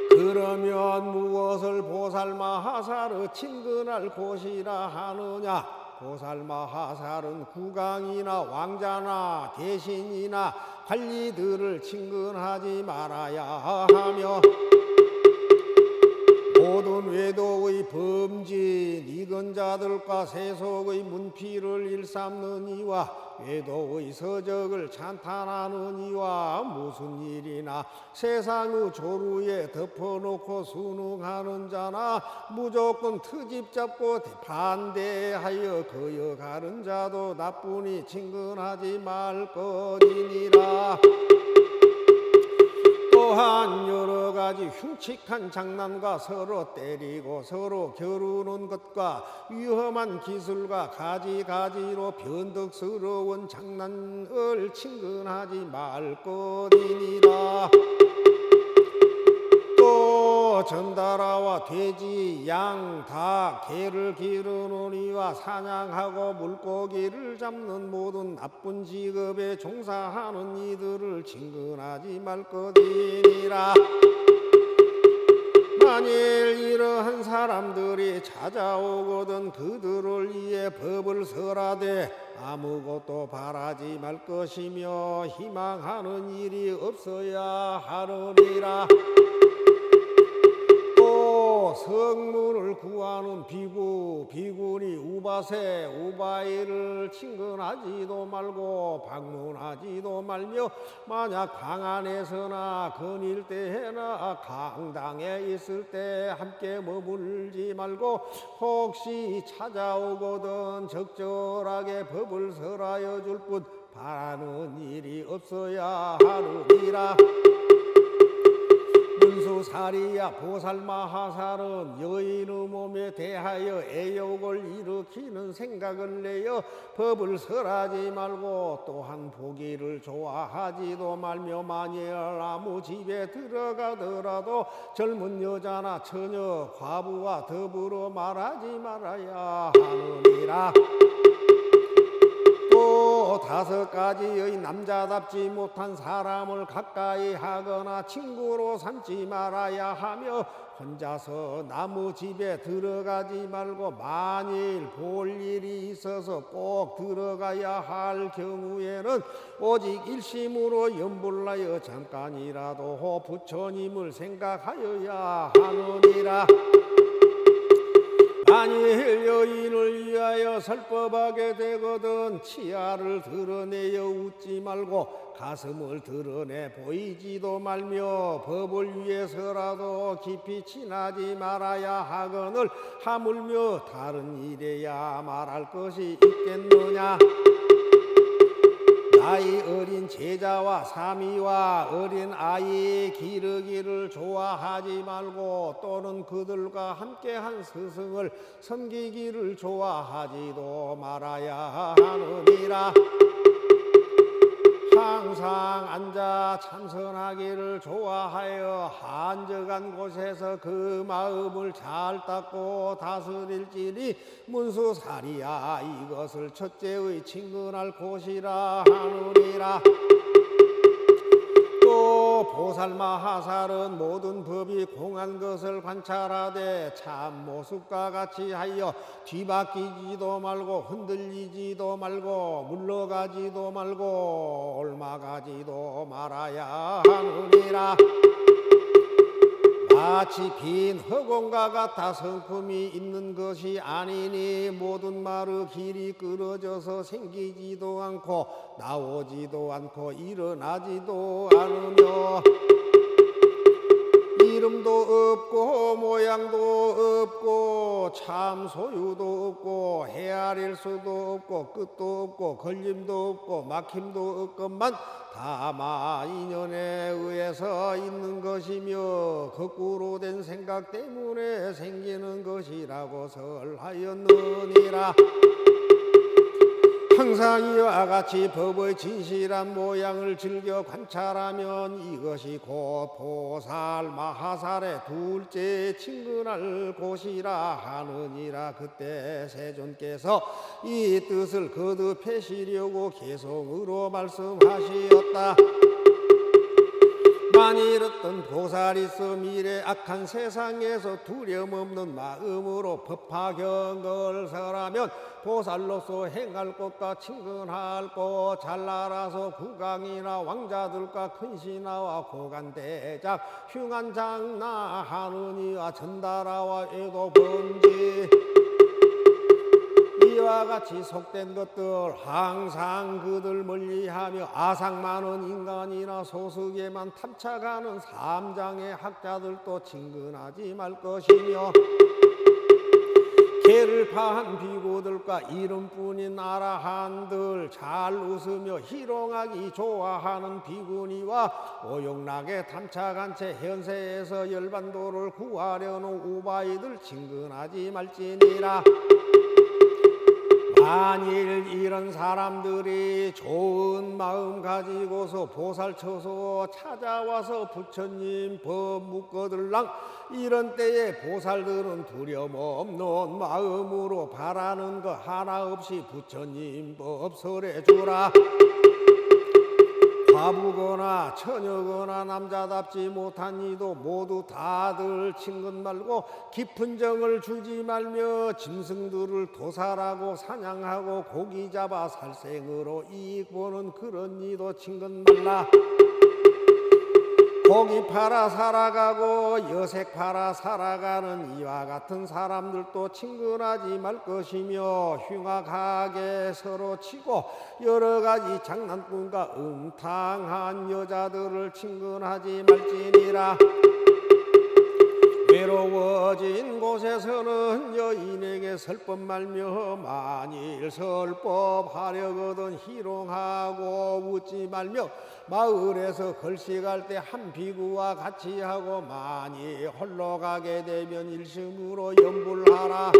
그러면 무엇을 보살 마하살의 친근할 곳이라 하느냐. 보살 마하살은 국왕이나 왕자나 대신이나 관리들을 친근하지 말아야 하며 모든 외도의 범진 이근자들과 세속의 문피를 일삼는 이와 외도의 서적을 찬탄하는 이와 무슨 일이나 세상의 조루에 덮어놓고 순응하는 자나 무조건 트집 잡고 반대하여 거여가는 자도 나쁘니 친근하지 말 것이니라. 또한 여러 가지 가지 흉측한 장난과 서로 때리고 서로 겨루는 것과 위험한 기술과 가지가지로 변덕스러운 장난을 친근하지 말 것이니라. 또 전달아와 돼지, 양, 닭, 개를 기르는 이와 사냥하고 물고기를 잡는 모든 나쁜 직업에 종사하는 이들을 친근하지 말 것이니라. 만일 이러한 사람들이 찾아오거든 그들을 위해 법을 설하되 아무것도 바라지 말 것이며 희망하는 일이 없어야 하느니라. 또 성문을 구하는 비군이 우바세 우바이를 친근하지도 말고 방문하지도 말며 만약 방 안에서나 거닐 때나 강당에 있을 때 함께 머물지 말고 혹시 찾아오거든 적절하게 법을 설하여 줄 뿐 바라는 일이 없어야 하느니라. 문수사리야 보살마하살은 여인의 몸에 대하여 애욕을 일으키는 생각을 내어 법을 설하지 말고 또한 보기를 좋아하지도 말며 만일 아무 집에 들어가더라도 젊은 여자나 처녀 과부와 더불어 말하지 말아야 하느니라. 또 5가지의 남자답지 못한 사람을 가까이 하거나 친구로 삼지 말아야 하며 혼자서 남의 집에 들어가지 말고 만일 볼 일이 있어서 꼭 들어가야 할 경우에는 오직 일심으로 염불나여 잠깐이라도 부처님을 생각하여야 하느니라. 만일 여인을 위하여 설법하게 되거든 치아를 드러내어 웃지 말고 가슴을 드러내 보이지도 말며 법을 위해서라도 깊이 친하지 말아야 하거늘 하물며 다른 일에야 말할 것이 있겠느냐. 나이 어린 제자와 사미와 어린 아이 기르기를 좋아하지 말고 또는 그들과 함께한 스승을 섬기기를 좋아하지도 말아야 하느니라. 항상 앉아 참선하기를 좋아하여 한적한 곳에서 그 마음을 잘 닦고 다스릴지니 문수사리야 이것을 첫째의 친근할 곳이라 하느니라. 또 보살마하살은 모든 법이 공한 것을 관찰하되 참 모습과 같이 하여 뒤바뀌지도 말고 흔들리지도 말고 물러가지도 말고 옮아가지도 말아야 하느니라. 마치 빈 허공과 같아 성품이 있는 것이 아니니 모든 말의 길이 끊어져서 생기지도 않고 나오지도 않고 일어나지도 않으며 이름도 없고 모양도 없고 참 소유도 없고 헤아릴 수도 없고 끝도 없고 걸림도 없고 막힘도 없건만 다만 인연에 의해서 있는 것이며 거꾸로 된 생각 때문에 생기는 것이라고 설하였느니라. 항상 이와 같이 법의 진실한 모양을 즐겨 관찰하면 이것이 곧 보살 마하살의 둘째 친근할 곳이라 하느니라. 그때 세존께서 이 뜻을 거듭하시려고 개성으로 말씀하시었다. 만일 어떤 보살이 있어 미래 악한 세상에서 두려움없는 마음으로 법화경을 설하면 보살로서 행할 것과 친근할 것 잘 알아서 국왕이나 왕자들과 큰 신하와 고관대작 흉한장나 하느니와 전달하와 애도 번지 이와 같이 속된 것들 항상 그들 멀리하며 아상 많은 인간이나 소수에만 탐착하는 삼장의 학자들도 친근하지 말 것이며 개를 파한 비구들과 이름뿐인 아라한들 잘 웃으며 희롱하기 좋아하는 비구니와 오용나게 탐착한 채 현세에서 열반도를 구하려는 우바이들 친근하지 말지니라. 만일 이런 사람들이 좋은 마음 가지고서 보살쳐서 찾아와서 부처님 법 묻거들랑 이런 때에 보살들은 두려움 없는 마음으로 바라는 거 하나 없이 부처님 법 설해주라. 과부거나 처녀거나 남자답지 못한 이도 모두 다들 친근 말고 깊은 정을 주지 말며 짐승들을 도살하고 사냥하고 고기 잡아 살생으로 이익 보는 그런 이도 친근 말라. 고기 팔아 살아가고 여색 팔아 살아가는 이와 같은 사람들도 친근하지 말 것이며 흉악하게 서로 치고 여러 가지 장난꾼과 음탕한 여자들을 친근하지 말지니라. 외로워진 곳에서는 여인에게 설법 말며 만일 설법하려거든 희롱하고 웃지 말며 마을에서 걸식할 때 한 비구와 같이 하고 많이 홀로 가게 되면 일심으로 염불하라.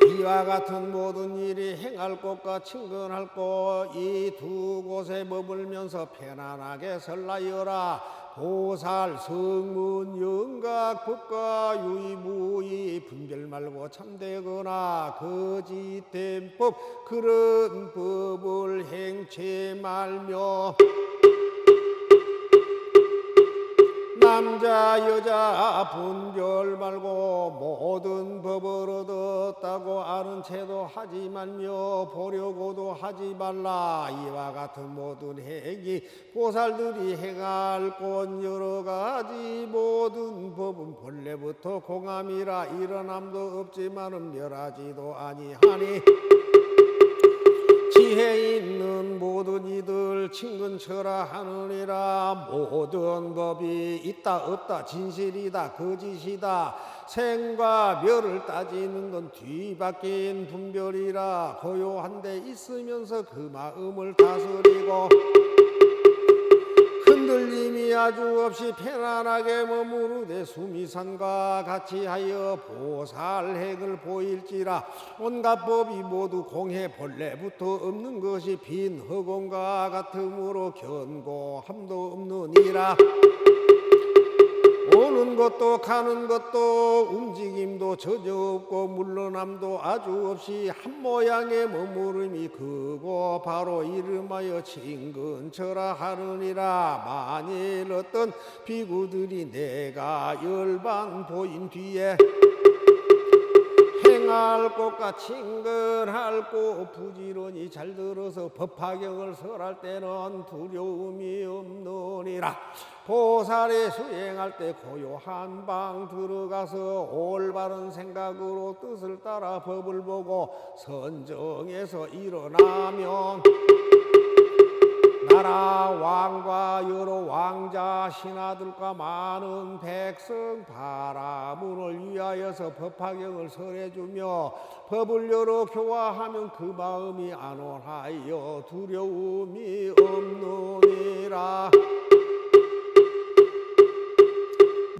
이와 같은 모든 일이 행할 곳과 친근할 곳 이 두 곳에 머물면서 편안하게 설라여라. 보살, 성문, 영각, 법과 유의무의 분별 말고 참되거나 거짓된 법 그런 법을 행치 말며 남자 여자 분별 말고 모든 법을 얻었다고 아는 채도 하지 말며 보려고도 하지 말라. 이와 같은 모든 행위 보살들이 행할 곳 여러 가지 모든 법은 본래부터 공함이라 일어남도 없지만은 멸하지도 아니하니 지혜 있는 모든 이들 친근처라 하느니라. 모든 법이 있다 없다 진실이다 거짓이다 생과 멸을 따지는 건 뒤바뀐 분별이라. 고요한 데 있으면서 그 마음을 다스리고 흔들림이 아주 없이 편안하게 머무르되 수미산과 같이 하여 보살행을 보일지라. 온갖 법이 모두 공해 본래부터 없는 것이 빈 허공과 같으므로 견고함도 없느니라. 오는 것도 가는 것도 움직임도 전혀 없고 물러남도 아주 없이 한 모양의 머무름이 크고 바로 이름하여 친근처라 하느니라. 만일 어떤 비구들이 내가 열반 보인 뒤에 행할 곳과 친근할 곳 부지런히 잘 들어서 법화경을 설할 때는 두려움이 없느니라. 보살에 수행할 때 고요한 방 들어가서 올바른 생각으로 뜻을 따라 법을 보고 선정해서 일어나면 나라 왕과 여러 왕자 신하들과 많은 백성 바라문을 위하여서 법화경을 설해주며 법을 여러 교화하면 그 마음이 안온하여 두려움이 없느니라.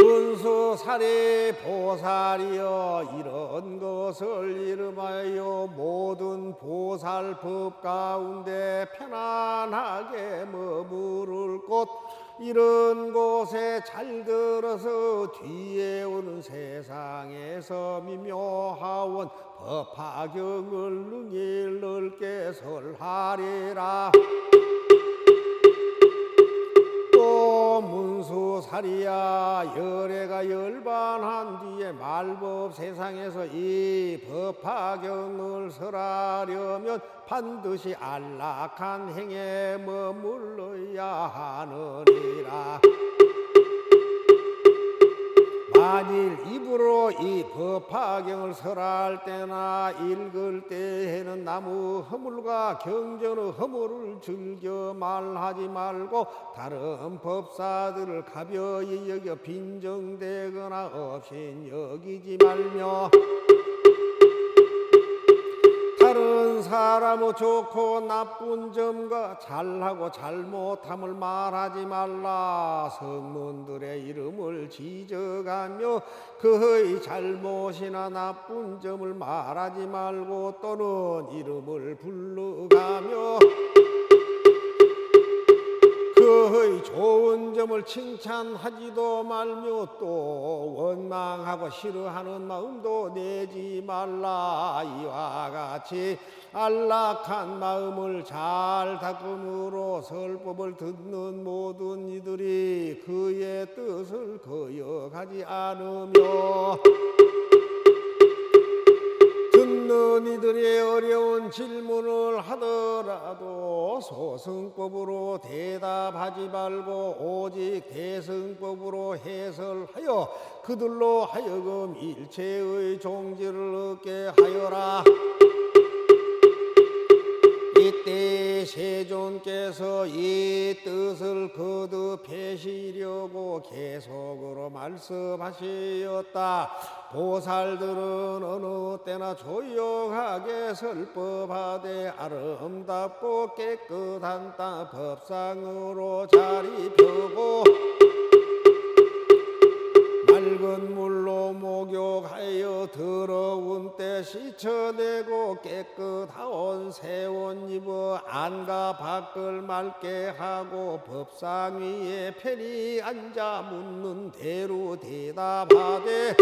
문수사리 보살이여 이런 것을 이름하여 모든 보살법 가운데 편안하게 머무를 곳 이런 곳에 잘 들어서 뒤에 오는 세상에서 미묘하원 법화경을 능히 넓게 설하리라. 또 문수사리야 열애가 열반한 뒤에 말법 세상에서 이 법화경을 설하려면 반드시 안락한 행에 머물러야 하느니라. 만일 입으로 이 법화경을 설할 때나 읽을 때에는 나무 허물과 경전의 허물을 즐겨 말하지 말고 다른 법사들을 가벼이 여겨 빈정대거나 없인 여기지 말며 너는 사람의 좋고 나쁜 점과 잘하고 잘못함을 말하지 말라. 성문들의 이름을 지적하며 그의 잘못이나 나쁜 점을 말하지 말고 또는 이름을 불러가며 그의 좋은 점을 칭찬하지도 말며 또 원망하고 싫어하는 마음도 내지 말라. 이와 같이 안락한 마음을 잘 닦음으로 설법을 듣는 모든 이들이 그의 뜻을 거역하지 않으며 듣는 이들의 어려운 질문을 하더라도 소승법으로 대답하지 말고 오직 대승법으로 해설하여 그들로 하여금 일체의 종지를 얻게 하여라. 이때 세존께서 이 뜻을 거듭하시려고 계속으로 말씀하시었다. 보살들은 어느 때나 조용하게 설법하되 아름답고 깨끗한 땅 법상으로 자리 펴고 맑은 물로 목욕하여 더러운 때 씻어내고 깨끗하온 새 옷 입어 안과 밖을 맑게 하고 법상 위에 편히 앉아 묻는 대로 대답하되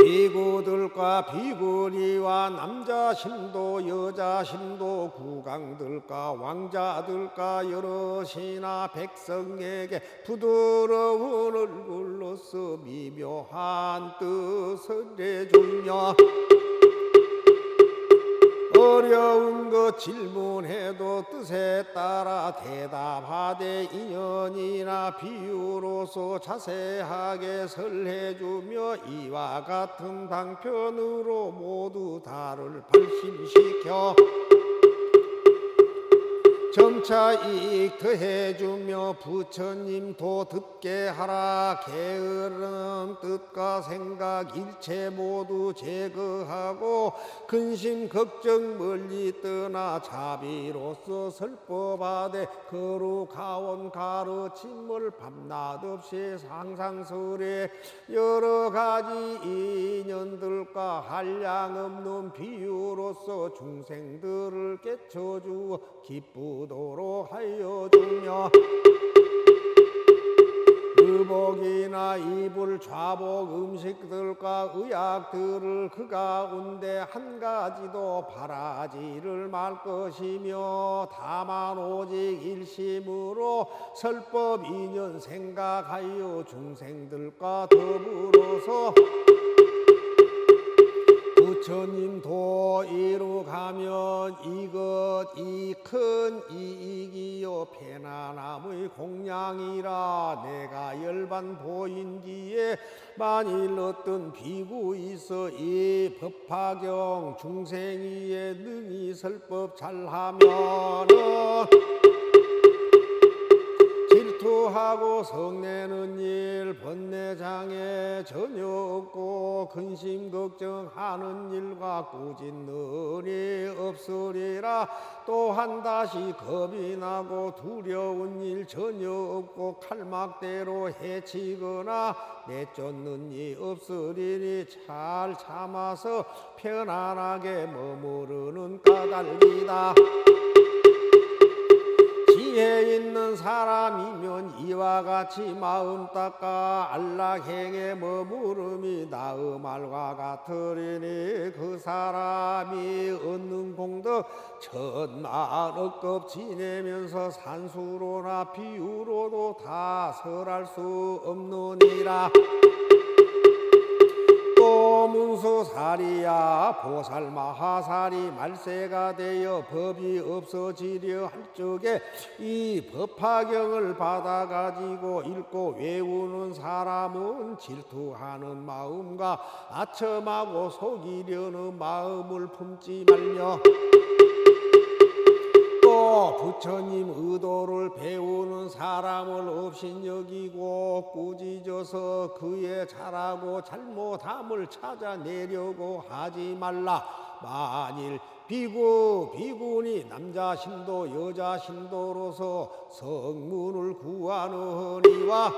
비구들과 비구니와 남자심도 여자심도 국왕들과 왕자들과 여럿이나 백성에게 부드러운 얼굴로서 미묘한 뜻을 해주며 어려운 것 질문해도 뜻에 따라 대답하되 인연이나 비유로서 자세하게 설해주며 이와 같은 방편으로 모두 다를 발심시켜 점차 이익 더해주며 부처님도 듣게 하라. 게으른 뜻과 생각 일체 모두 제거하고 근심 걱정 멀리 떠나 자비로서 설법하되 거룩하온 가르침을 밤낮 없이 상상설에 여러 가지 인연들과 한량없는 비유로서 중생들을 깨쳐주어 기쁘도록 하여 주며 의복이나 이불 좌복 음식들과 의약들을 그 가운데 한 가지도 바라지를 말 것이며 다만 오직 일심으로 설법 인연 생각하여 중생들과 더불어서 부처님도 이루가면 이것 이 큰 이익이요 편안함의 공양이라. 내가 열반 보인기에 만일 어떤 비구 있어 이 법화경 중생이에 능히 설법 잘하면은 질투하고 성내는 일 번뇌장애 전혀 없고 근심 걱정하는 일과 꾸짖는 일 없으리라. 또한 다시 겁이 나고 두려운 일 전혀 없고 칼막대로 해치거나 내쫓는 일 없으리니 잘 참아서 편안하게 머무르는 까닭이다. 지혜 있는 사람이면 이와 같이 마음 닦아 안락행에 머무름이 나의 말과 같으리니 그 사람이 얻는 공덕 천만억급 지내면서 산수로나 비유로도 다 설할 수 없느니라. 또 문수살이야 보살 마하살이 말세가 되어 법이 없어지려 할 적에 이 법화경을 받아가지고 읽고 외우는 사람은 질투하는 마음과 아첨하고 속이려는 마음을 품지 말며 또 부처님 의도를 배우는 사람을 업신여기고 꾸짖어서 그의 잘하고 잘못함을 찾아내려고 하지 말라. 만일 비군이 남자 신도 여자 신도로서 성문을 구하느니와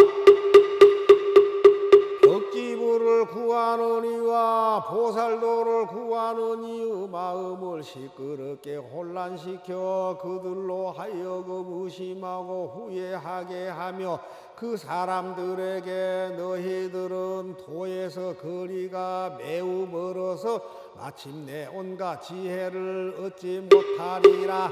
벽지부를 구하느니와 보살도를 구하느니 마음을 시끄럽게 혼란시켜 그들로 하여금 의심하고 후회하게 하며 그 사람들에게 너희들은 도에서 거리가 매우 멀어서 마침내 온갖 지혜를 얻지 못하리라.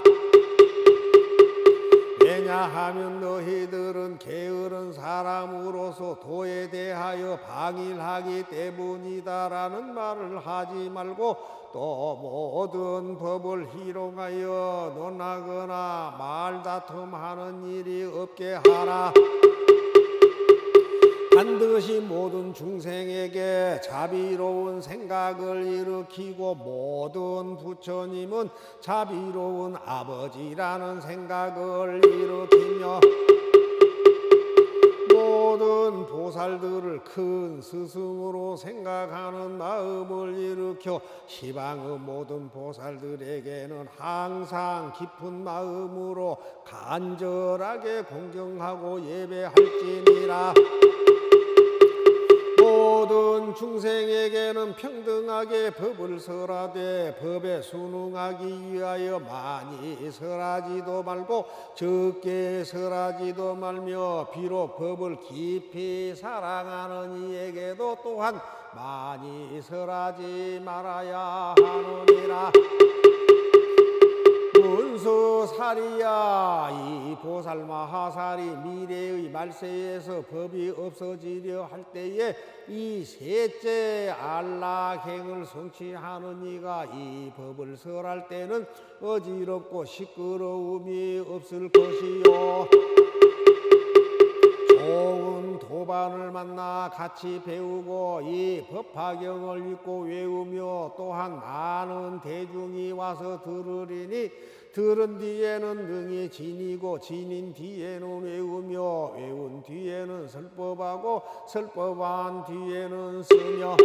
왜냐하면 너희들은 게으른 사람으로서 도에 대하여 방일하기 때문이다라는 말을 하지 말고 또 모든 법을 희롱하여 논하거나 말다툼하는 일이 없게 하라. 반드시 모든 중생에게 자비로운 생각을 일으키고 모든 부처님은 자비로운 아버지라는 생각을 일으키며 모든 보살들을 큰 스승으로 생각하는 마음을 일으켜 시방의 모든 보살들에게는 항상 깊은 마음으로 간절하게 공경하고 예배할지니라. 모든 중생에게는 평등하게 법을 설하되 법에 순응하기 위하여 많이 설하지도 말고 적게 설하지도 말며 비록 법을 깊이 사랑하는 이에게도 또한 많이 설하지 말아야 하느니라. 문수살이야, 이 보살마하살이 미래의 말세에서 법이 없어지려 할 때에 이 셋째 안락행을 성취하는 이가 이 법을 설할 때는 어지럽고 시끄러움이 없을 것이요, 좋은 도반을 만나 같이 배우고 이 법화경을 읽고 외우며 또한 많은 대중이 와서 들으리니 들은 뒤에는 능히 지니고 지닌 뒤에는 외우며 외운 뒤에는 설법하고 설법한 뒤에는 쓰며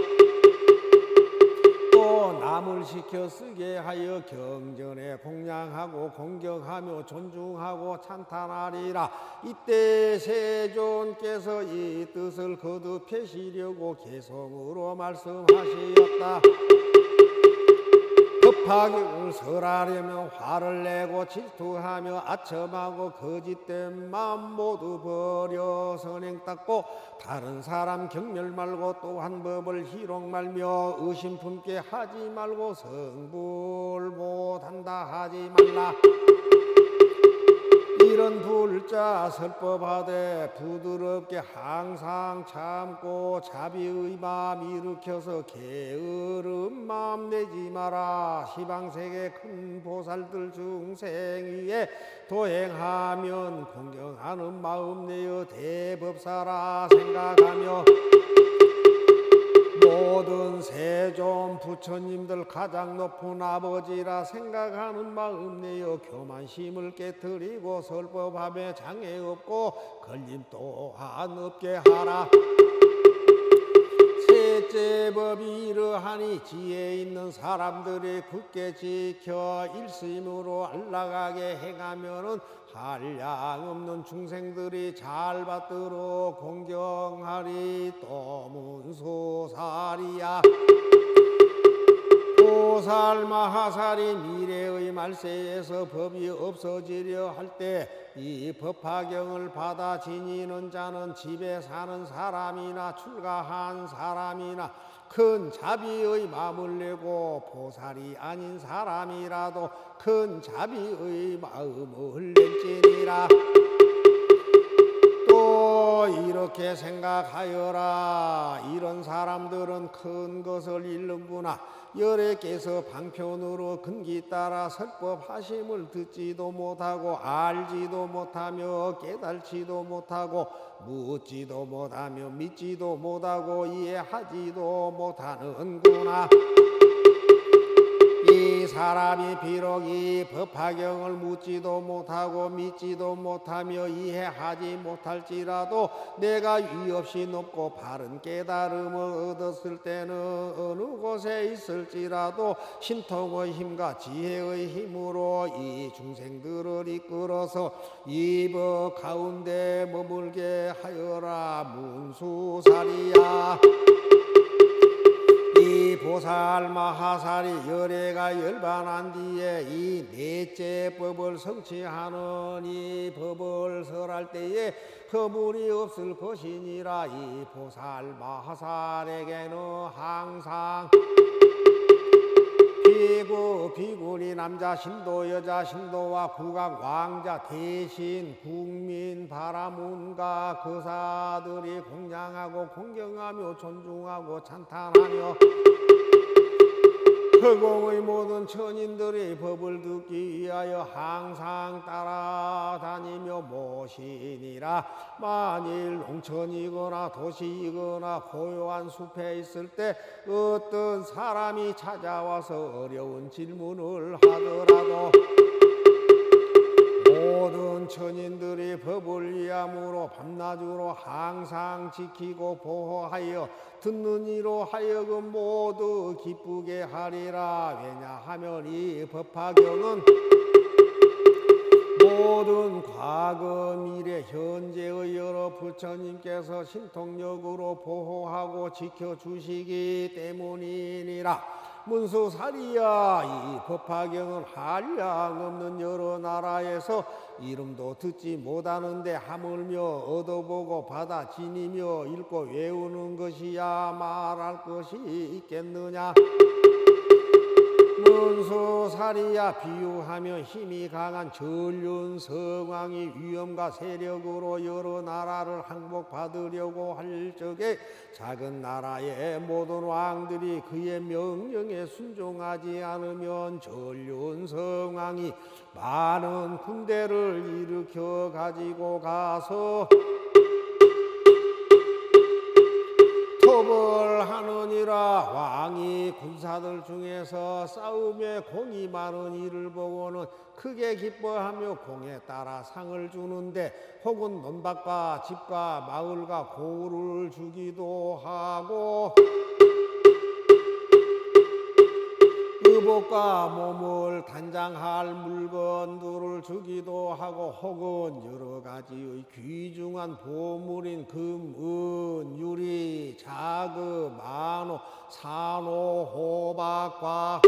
또 남을 시켜 쓰게 하여 경전에 공양하고 공경하며 존중하고 찬탄하리라. 이때 세존께서 이 뜻을 거듭하시려고 개성으로 말씀하시었다. 법화경을 설하려면 화를 내고 질투하며 아첨하고 거짓된 마음 모두 버려 선행 닦고 다른 사람 경멸 말고 또한 법을 희롱 말며 의심 품게 하지 말고 성불 못한다 하지 말라. 이런 불자 설법하되 부드럽게 항상 참고 자비의 마음 일으켜서 게으름 마음 내지 마라. 시방세계 큰 보살들 중생 위에 도행하면 공경하는 마음 내어 대법사라 생각하며 모든 세존 부처님들 가장 높은 아버지라 생각하는 마음 내어 교만심을 깨뜨리고 설법함에 장애 없고 걸림 또한 없게 하라. 셋째 법이 이러하니 지혜 있는 사람들이 굳게 지켜 일심으로 안락하게 행하면은 한량 없는 중생들이 잘 받들어 공경하리. 또 문수살이야, 보살마하살이 미래의 말세에서 법이 없어지려 할 때 이 법화경을 받아 지니는 자는 집에 사는 사람이나 출가한 사람이나 큰 자비의 마음을 내고 보살이 아닌 사람이라도 큰 자비의 마음을 낼지니라. 또 이렇게 생각하여라. 이런 사람들은 큰 것을 잃는구나. 열애께서 방편으로 근기 따라 설법하심을 듣지도 못하고 알지도 못하며 깨달지도 못하고 묻지도 못하며 믿지도 못하고 이해하지도 못하는구나. 이 사람이 비록 이 법화경을 묻지도 못하고 믿지도 못하며 이해하지 못할지라도 내가 위 없이 높고 바른 깨달음을 얻었을 때는 어느 곳에 있을지라도 신통의 힘과 지혜의 힘으로 이 중생들을 이끌어서 이 법 가운데 머물게 하여라. 문수살이야. 이 보살 마하살이 열애가 열반한 뒤에 이 넷째 법을 성취하는 이 법을 설할 때에 허물이 없을 것이니라. 이 보살 마하살에게는 항상 비구, 비구니 남자 신도 여자 신도와 국왕 왕자 대신 국민 바라문과 거사들이 공양하고 공경하며 존중하고 찬탄하며 허공의 모든 천인들이 법을 듣기 위하여 항상 따라다니며 모시니라. 만일 농촌이거나 도시이거나 고요한 숲에 있을 때 어떤 사람이 찾아와서 어려운 질문을 하더라도 모든 천인들이 법을 위함으로 밤낮으로 항상 지키고 보호하여 듣는 이로 하여금 모두 기쁘게 하리라. 왜냐하면 이 법화경은 모든 과거 미래 현재의 여러 부처님께서 신통력으로 보호하고 지켜주시기 때문이니라. 문수살이야. 이 법화경은 한량없는 여러 나라에서 이름도 듣지 못하는데 하물며 얻어보고 받아 지니며 읽고 외우는 것이야 말할 것이 있겠느냐. 문수살이야. 비유하며 힘이 강한 전륜 성왕이 위엄과 세력으로 여러 나라를 항복받으려고 할 적에 작은 나라의 모든 왕들이 그의 명령에 순종하지 않으면 전륜 성왕이 많은 군대를 일으켜 가지고 가서 톱을 하느니라. 왕이 군사들 중에서 싸움에 공이 많은 이를 보고는 크게 기뻐하며 공에 따라 상을 주는데 혹은 논밭과 집과 마을과 고을을 주기도 하고 의복과 몸을 단장할 물건들을 주기도 하고 혹은 여러 가지의 귀중한 보물인 금, 은, 유리, 자금, 만호, 산호, 호박과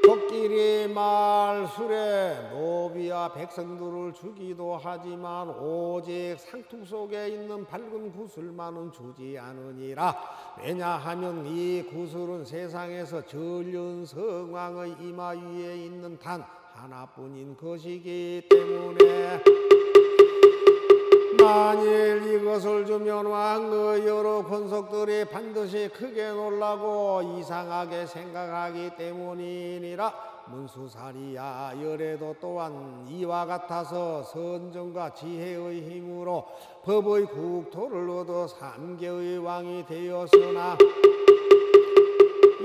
코끼리, 말, 수레, 노비와 백성들을 주기도 하지만 오직 상투 속에 있는 밝은 구슬만은 주지 않으니라. 왜냐하면 이 구슬은 세상에서 전륜 성왕의 이마 위에 있는 단 하나뿐인 것이기 때문에 만일 이것을 주면 왕의 여러 권속들이 반드시 크게 놀라고 이상하게 생각하기 때문이니라. 문수살이야. 열애도 또한 이와 같아서 선정과 지혜의 힘으로 법의 국토를 얻어 삼계의 왕이 되었으나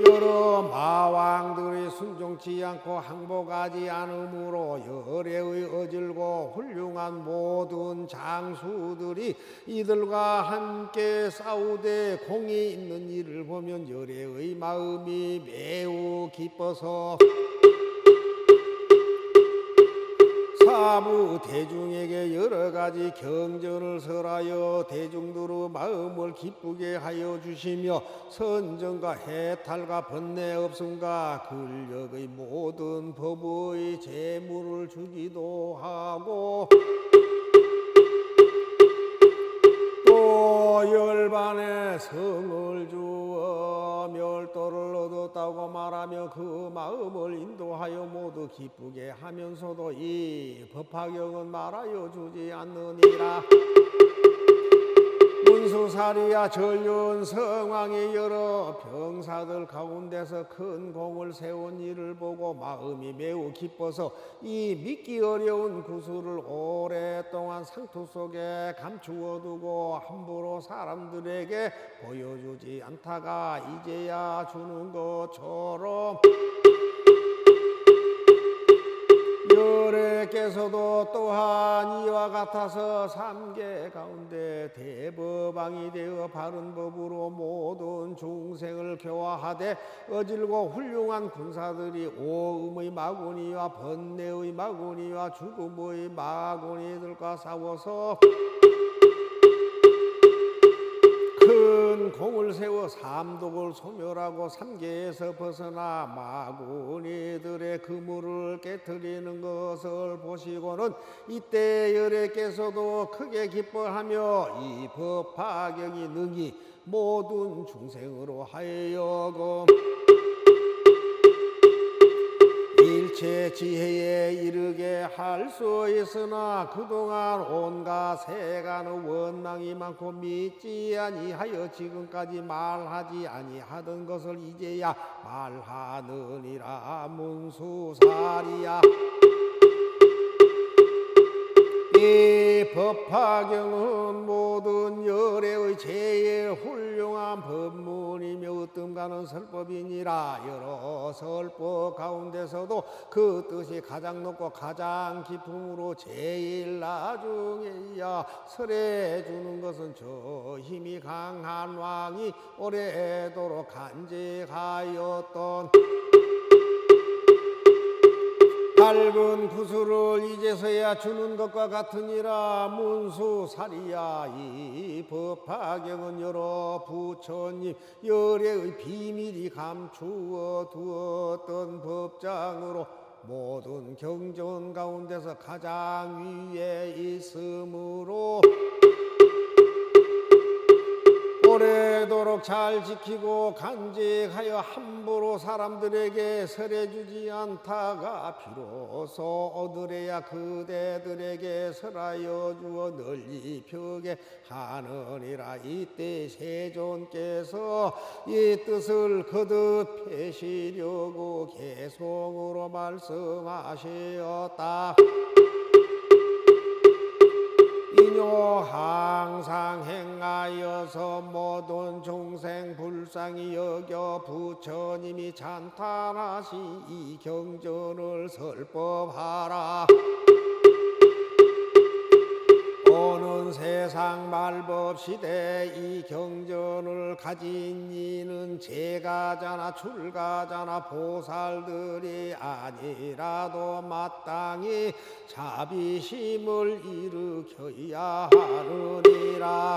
여러 마왕들이 순종치 않고 항복하지 않으므로 열애의 어질고 훌륭한 모든 장수들이 이들과 함께 싸우되 공이 있는 일을 보면 열애의 마음이 매우 기뻐서 사부 대중에게 여러 가지 경전을 설하여 대중들의 마음을 기쁘게 하여 주시며 선정과 해탈과 번뇌 없음과 근력의 모든 법의 재물을 주기도 하고 또 열반의 성을 주어 멸도를 얻었다고 말하며 그 마음을 인도하여 모두 기쁘게 하면서도 이 법화경은 말하여 주지 않느니라. 문수사리야 전륜 성왕이 여러 병사들 가운데서 큰 공을 세운 일을 보고 마음이 매우 기뻐서 이 믿기 어려운 구슬을 오랫동안 상투 속에 감추어 두고 함부로 사람들에게 보여주지 않다가 이제야 주는 것처럼 여래께서도 또한 이와 같아서 삼계 가운데 대법왕이 되어 바른 법으로 모든 중생을 교화하되 어질고 훌륭한 군사들이 오음의 마구니와 번뇌의 마구니와 죽음의 마구니들과 싸워서 큰 공을 세워 삼독을 소멸하고 삼계에서 벗어나 마구니들의 그물을 깨뜨리는 것을 보시고는 이때 여래께서도 크게 기뻐하며 이 법화경이 능히 모든 중생으로 하여금 일체 지혜에 이르게 할 수 있으나 그동안 온갖 세간의 원망이 많고 믿지 아니하여 지금까지 말하지 아니하던 것을 이제야 말하느니라. 문수사리야, 이 법화경은 모든 열애의 제일 훌륭한 법문이며 으뜸가는 설법이니라. 여러 설법 가운데서도 그 뜻이 가장 높고 가장 깊음으로 제일 나중에야 설해 주는 것은 저 힘이 강한 왕이 오래도록 간직하였던 밝은 구슬을 이제서야 주는 것과 같으니라. 문수사리야, 이 법화경은 여러 부처님 열애의 비밀이 감추어 두었던 법장으로 모든 경전 가운데서 가장 위에 있으므로 오래도록 잘 지키고 간직하여 함부로 사람들에게 설해주지 않다가 비로소 얻으래야 그대들에게 설하여 주어 널리 펴게 하느니라. 이때 세존께서 이 뜻을 거듭 펴시려고 개송으로 말씀하셨다. 이뇨 항상 행하여서 모든 중생 불쌍히 여겨 부처님이 찬탄하신 이 경전을 설법하라. 오는 세상 말법 시대 이 경전을 가진 이는 제가자나 출가자나 보살들이 아니라도 마땅히 자비심을 일으켜야 하느니라.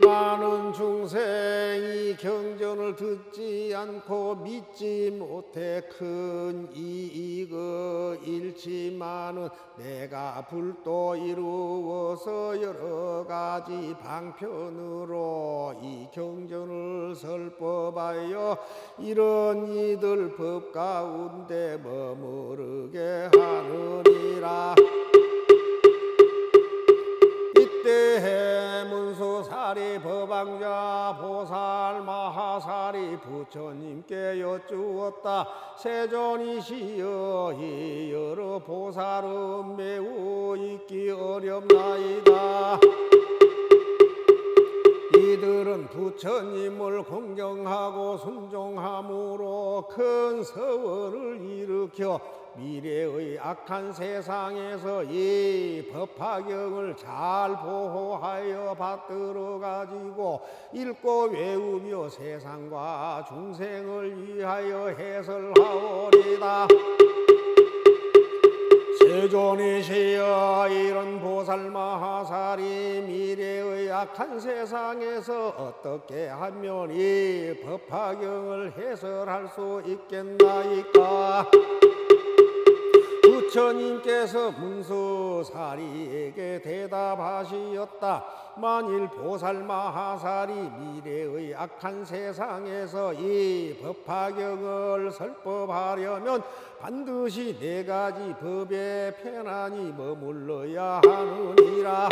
많은 중생이 경전을 듣지 않고 믿지 못해 큰 이익을 잃지만은 내가 불도 이루어서 여러 가지 방편으로 이 경전을 설법하여 이런 이들 법 가운데 머무르게 하느니라. 이때 문수사리 법왕자 보살 마하사리 부처님께 여쭈었다. 세존이시여, 이 여러 보살은 매우 있기 어렵나이다. 이들은 부처님을 공경하고 순종함으로 큰 서원을 일으켜 미래의 악한 세상에서 이 법화경을 잘 보호하여 받들어 가지고 읽고 외우며 세상과 중생을 위하여 해설하오리다. 세존이시여, 이런 보살 마하사리 미래의 악한 세상에서 어떻게 하면 이 법화경을 해설할 수 있겠나이까? 부처님께서 문수사리에게 대답하시었다. 만일 보살 마하사리 미래의 악한 세상에서 이 법화경을 설법하려면 반드시 네 가지 법에 편안히 머물러야 하느니라.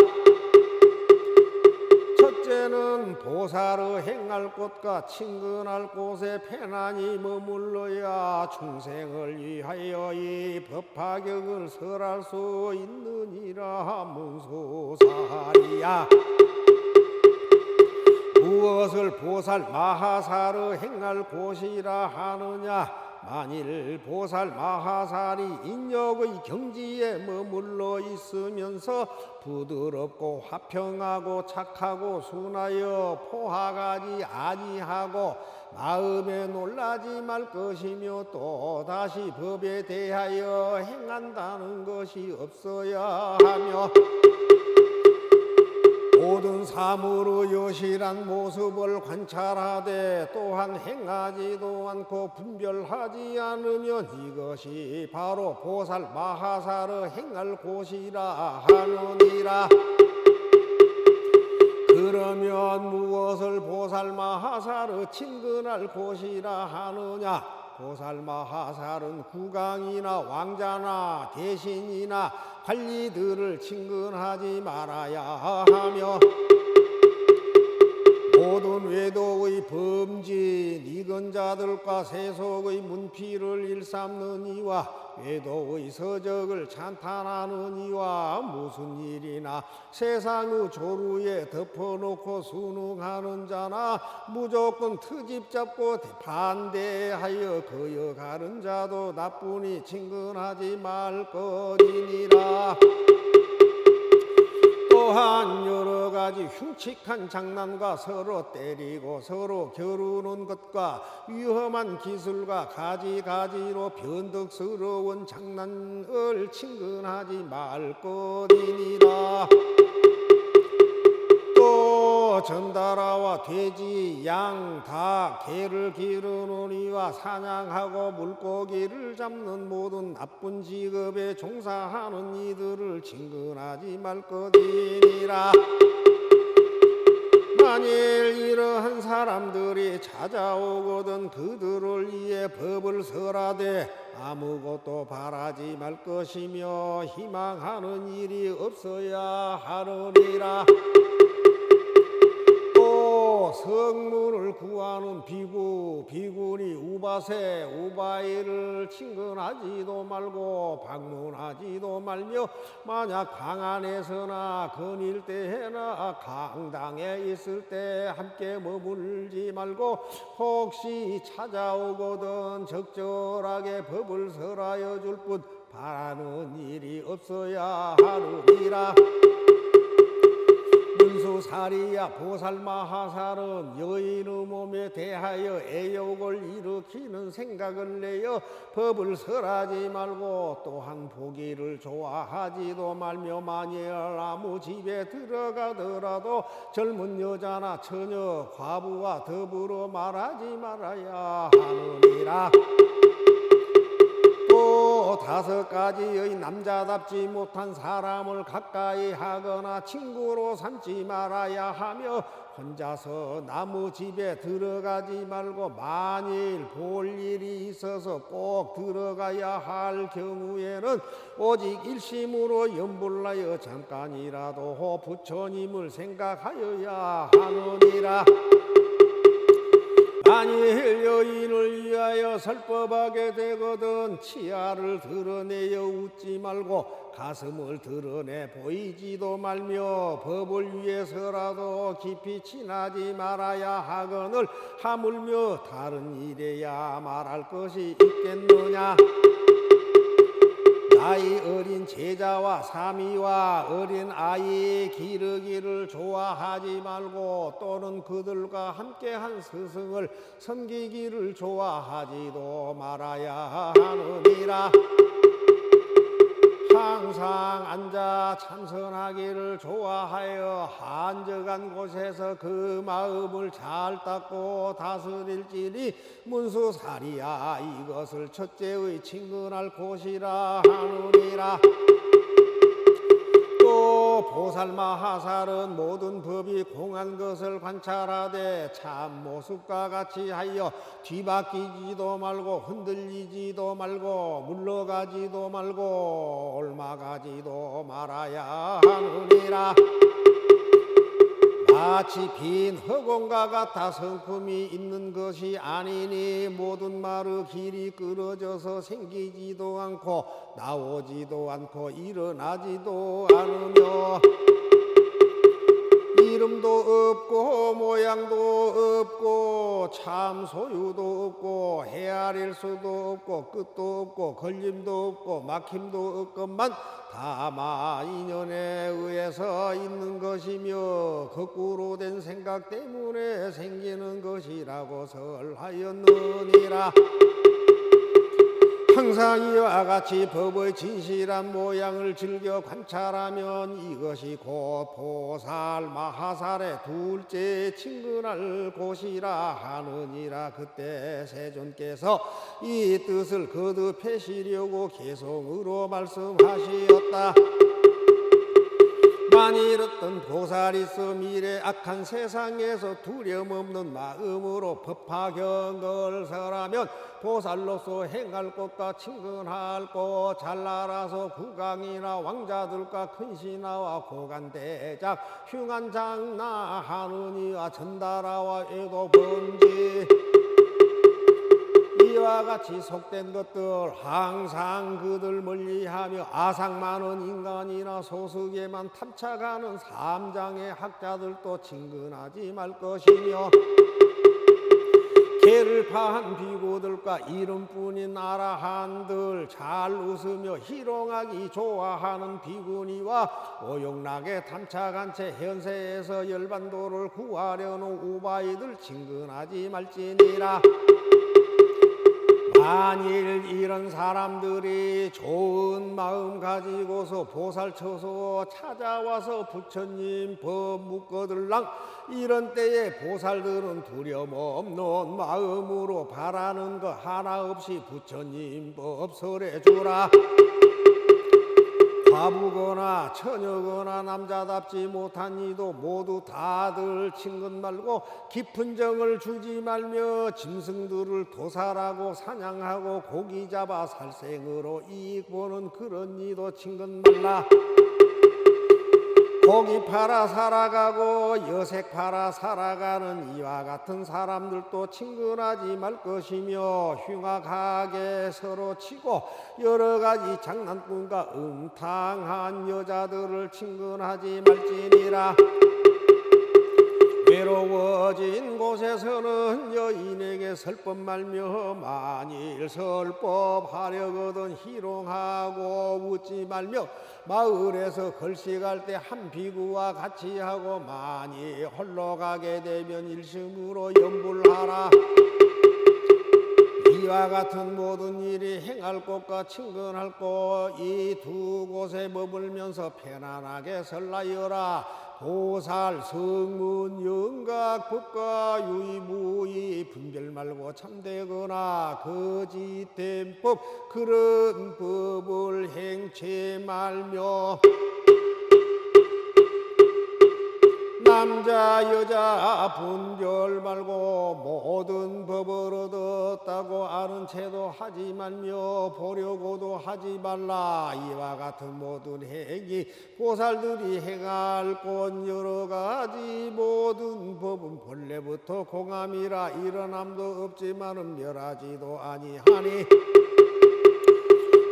첫째는 보살의 행할 곳과 친근할 곳에 편안히 머물러야 중생을 위하여 이 법화경을 설할 수 있느니라. 문수살이야. 무엇을 보살 마하살의 행할 곳이라 하느냐. 만일 보살 마하살이 인력의 경지에 머물러 있으면서 부드럽고 화평하고 착하고 순하여 포하가지 아니하고 마음에 놀라지 말 것이며 또 다시 법에 대하여 행한다는 것이 없어야 하며 모든 사물의 여실한 모습을 관찰하되 또한 행하지도 않고 분별하지 않으면 이것이 바로 보살 마하살의 행할 곳이라 하느니라. 그러면 무엇을 보살 마하살의 친근할 곳이라 하느냐. 보살 마하살은 국왕이나 왕자나 대신이나 관리들을 친근하지 말아야 하며 모든 외도의 범진 이근자들과 세속의 문피를 일삼는 이와 외도의 서적을 찬탄하는 이와 무슨 일이나 세상의 조루에 덮어놓고 순응하는 자나 무조건 트집 잡고 반대하여 거여가는 자도 나쁘니 친근하지 말 것이니라. 또한 여러 가지 흉측한 장난과 서로 때리고 서로 겨루는 것과 위험한 기술과 가지가지로 변덕스러운 장난을 친근하지 말 것이니라. 또 전달아와 돼지, 양, 닭, 개를 기르는 이와 사냥하고 물고기를 잡는 모든 나쁜 직업에 종사하는 이들을 친근하지 말 것이니라. 만일 이러한 사람들이 찾아오거든 그들을 위해 법을 설하되 아무것도 바라지 말 것이며 희망하는 일이 없어야 하느니라. 또 성문을 구하는 비군이 우바세 우바이를 친근하지도 말고 방문하지도 말며 만약 방 안에서나 거닐때나 강당에 있을 때 함께 머물지 말고 혹시 찾아오거든 적절하게 법을 설하여 줄 뿐 바라는 일이 없어야 하느니라. 문수살이야. 보살 마하살은 여인의 몸에 대하여 애욕을 일으키는 생각을 내어 법을 설하지 말고 또한 보기를 좋아하지도 말며 만일 아무 집에 들어가더라도 젊은 여자나 처녀 과부와 더불어 말하지 말아야 하느니라. 또 5가지의 남자답지 못한 사람을 가까이 하거나 친구로 삼지 말아야 하며 혼자서 나무 집에 들어가지 말고 만일 볼 일이 있어서 꼭 들어가야 할 경우에는 오직 일심으로 염불하여 잠깐이라도 부처님을 생각하여야 하느니라. 만일 여인을 위하여 설법하게 되거든 치아를 드러내어 웃지 말고 가슴을 드러내 보이지도 말며 법을 위해서라도 깊이 친하지 말아야 하거늘 하물며 다른 일에야 말할 것이 있겠느냐. 나이 어린 제자와 사미와 어린 아이 기르기를 좋아하지 말고 또는 그들과 함께한 스승을 섬기기를 좋아하지도 말아야 하느니라. 항상 앉아 참선하기를 좋아하여 한적한 곳에서 그 마음을 잘 닦고 다스릴지니 문수살이야. 이것을 첫째의 친근할 곳이라 하느니라. 또 보살 마하살은 모든 법이 공한 것을 관찰하되 참 모습과 같이 하여 뒤바뀌지도 말고 흔들리지도 말고 물러가지도 말고 옮아가지도 말아야 하느니라. 마치 빈 허공과 같아 성품이 있는 것이 아니니 모든 말의 길이 끊어져서 생기지도 않고 나오지도 않고 일어나지도 않으며 이름도 없고 모양도 없고 참 소유도 없고 헤아릴 수도 없고 끝도 없고 걸림도 없고 막힘도 없건만 다만 인연에 의해서 있는 것이며 거꾸로 된 생각 때문에 생기는 것이라고 설하였느니라. 항상 이와 같이 법의 진실한 모양을 즐겨 관찰하면 이것이 곧 보살 마하살의 둘째 친근할 곳이라 하느니라. 그때 세존께서 이 뜻을 거듭하시려고 개성으로 말씀하시었다. 만일 어떤 보살이 있어 미래 악한 세상에서 두려움 없는 마음으로 법화경을 설하면 보살로서 행할 것과 친근할 것 잘 알아서 국왕이나 왕자들과 큰신하와 고관대장 흉한장나 하느니와 전달하와 애도번지 이와 같이 속된 것들 항상 그들 멀리하며 아상 많은 인간이나 소수에만 탐착하는 삼장의 학자들도 친근하지 말 것이며 개를 파한 비구들과 이름뿐인 아라한들 잘 웃으며 희롱하기 좋아하는 비구니와 오용락에 탐착한 채 현세에서 열반도를 구하려는 우바이들 친근하지 말지니라. 만일 이런 사람들이 좋은 마음 가지고서 보살처소 찾아와서 부처님 법 묻거들랑 이런 때에 보살들은 두려움 없는 마음으로 바라는 것 하나 없이 부처님 법 설해주라. 과부거나 처녀거나 남자답지 못한 이도 모두 다들 친근 말고 깊은 정을 주지 말며 짐승들을 도살하고 사냥하고 고기 잡아 살생으로 이익 보는 그런 이도 친근 말라. 고기 팔아 살아가고 여색 팔아 살아가는 이와 같은 사람들도 친근하지 말 것이며 흉악하게 서로 치고 여러 가지 장난꾼과 음탕한 여자들을 친근하지 말지니라. 외로워진 곳에서는 여인에게 설법 말며 만일 설법하려거든 희롱하고 웃지 말며 마을에서 걸식할 때 한 비구와 같이 하고 만일 홀로 가게 되면 일심으로 염불하라. 이와 같은 모든 일이 행할 곳과 친근할 곳 이 두 곳에 머물면서 편안하게 설라여라. 보살, 성문, 영각, 법과 유의무의 분별 말고 참되거나 거짓된 법 그런 법을 행치 말며 남자 여자 분별 말고 모든 법을 얻었다고 아는 채도 하지 말며 보려고도 하지 말라. 이와 같은 모든 행위 보살들이 행할 것 여러 가지 모든 법은 본래부터 공함이라 일어남도 없지만은 멸하지도 아니하니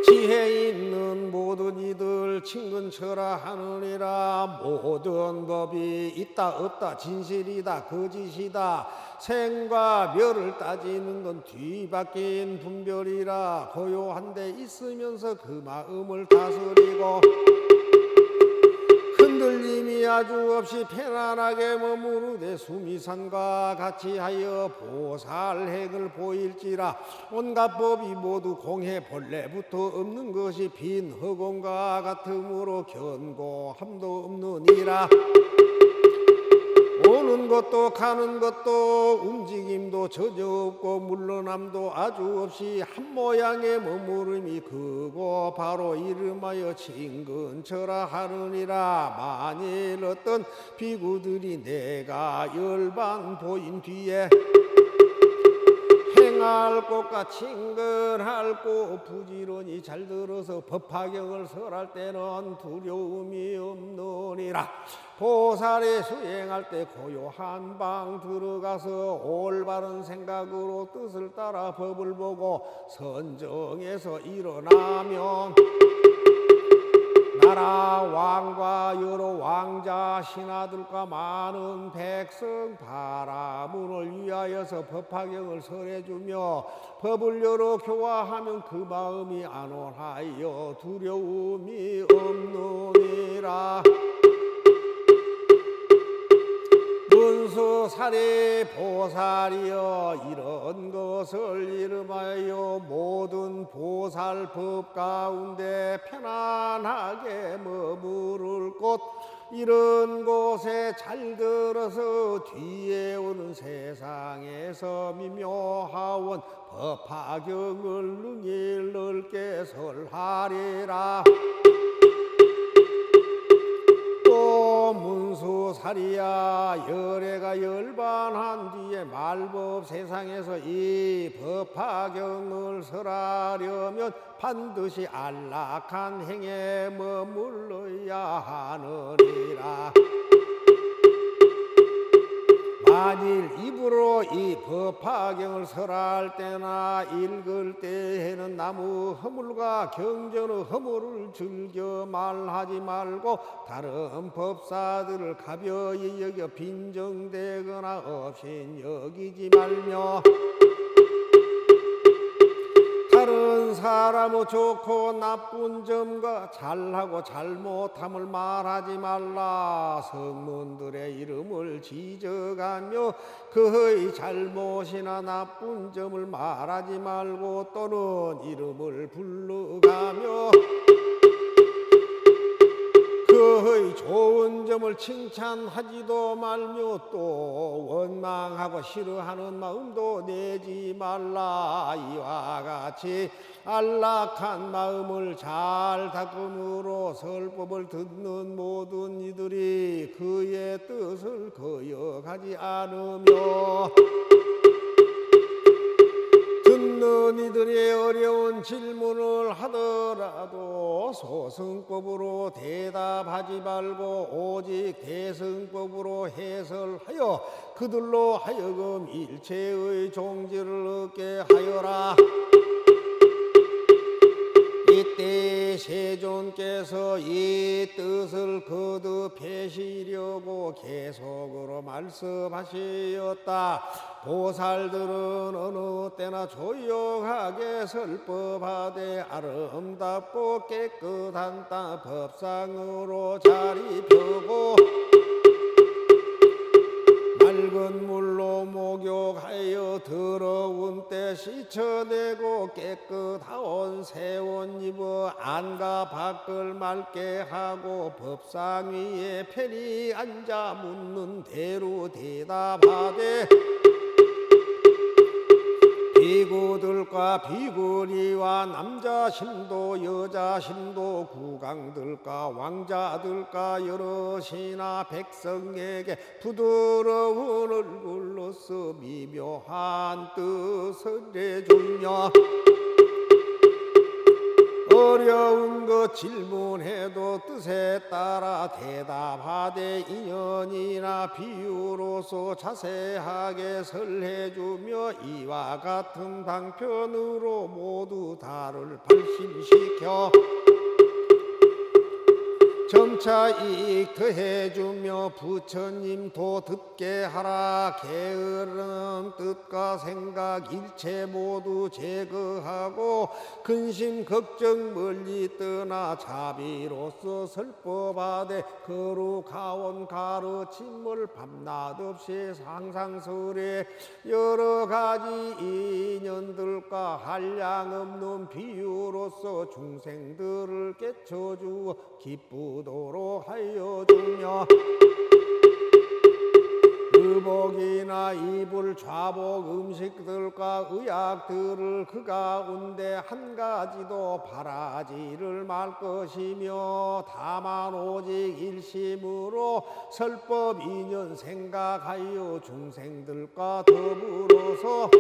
지혜 있는 모든 이들 친근처라 하느니라. 모든 법이 있다 없다 진실이다 거짓이다 생과 멸을 따지는 건 뒤바뀐 분별이라. 고요한 데 있으면서 그 마음을 다스리고 흔들림이 아주 없이 편안하게 머무르되 수미산과 같이 하여 보살행을 보일지라. 온갖 법이 모두 공해 본래부터 없는 것이 빈 허공과 같으므로 견고함도 없느니라. 오는 것도 가는 것도 움직임도 전혀 없고 물러남도 아주 없이 한 모양의 머무름이 그거 바로 이름하여 친근처라 하느니라. 만일 어떤 비구들이 내가 열반 보인 뒤에 행할 꽃과 친근할 꽃 부지런히 잘 들어서 법화경을 설할 때는 두려움이 없느니라. 보살이 수행할 때 고요한 방 들어가서 올바른 생각으로 뜻을 따라 법을 보고 선정해서 일어나면 나라 왕과 여러 왕자 신하들과 많은 백성 바라문을 위하여서 법화경을 설해주며 법을 여러 교화하면 그 마음이 안온하여 두려움이 없느니라. 문수사리 보살이여 이런 것을 이름하여 모든 보살법 가운데 편안하게 머무를 곳 이런 곳에 잘 들어서 뒤에 오는 세상에서 미묘하원 법화경을 능히 넓게 설하리라. 또 문수사리야 열애가 열반한 뒤에 말법 세상에서 이 법화경을 설하려면 반드시 안락한 행에 머물러야 하느니라. 만일 입으로 이 법화경을 설할 때나 읽을 때에는 나무 허물과 경전의 허물을 즐겨 말하지 말고 다른 법사들을 가벼이 여겨 빈정대거나 없인 여기지 말며 다른 사람의 좋고 나쁜 점과 잘하고 잘못함을 말하지 말라. 성문들의 이름을 지적하며 그의 잘못이나 나쁜 점을 말하지 말고 또는 이름을 불러가며 그의 좋은 점을 칭찬하지도 말며 또 원망하고 싫어하는 마음도 내지 말라. 이와 같이 안락한 마음을 잘 닦음으로 설법을 듣는 모든 이들이 그의 뜻을 거역하지 않으며 듣는 이들의 어려운 질문을 하더라도 소승법으로 대답하지 말고 오직 대승법으로 해설하여 그들로 하여금 일체의 종지를 얻게 하여라. 이때 세존께서 이 뜻을 거듭하시려고 계속으로 말씀하시었다. 보살들은 어느 때나 조용하게 설법하되 아름답고 깨끗한 땅 법상으로 자리 펴고 맑은 물로 목욕하여 더러운 때 씻어내고 깨끗하온 새 옷 입어 안과 밖을 맑게 하고 법상 위에 편히 앉아 묻는 대로 대답하되 비구들과 비구니와 남자심도 여자심도 국왕들과 왕자들과 여럿이나 백성에게 부드러운 얼굴로서 미묘한 뜻을 해주며 어려운 것 질문해도 뜻에 따라 대답하되 인연이나 비유로서 자세하게 설해주며 이와 같은 방편으로 모두 다를 발심시켜 점차 이익 더해주며 부처님도 듣게 하라. 게으른 뜻과 생각 일체 모두 제거하고 근심 걱정 멀리 떠나 자비로서 설법하되 거룩하온 가르침을 밤낮 없이 상상설에 여러 가지 인연들과 한량없는 비유로서 중생들을 깨쳐주어 기쁘도록 하여 주며 의복이나 이불 좌복 음식들과 의약들을 그 가운데 한 가지도 바라지를 말 것이며 다만 오직 일심으로 설법 인연 생각하여 중생들과 더불어서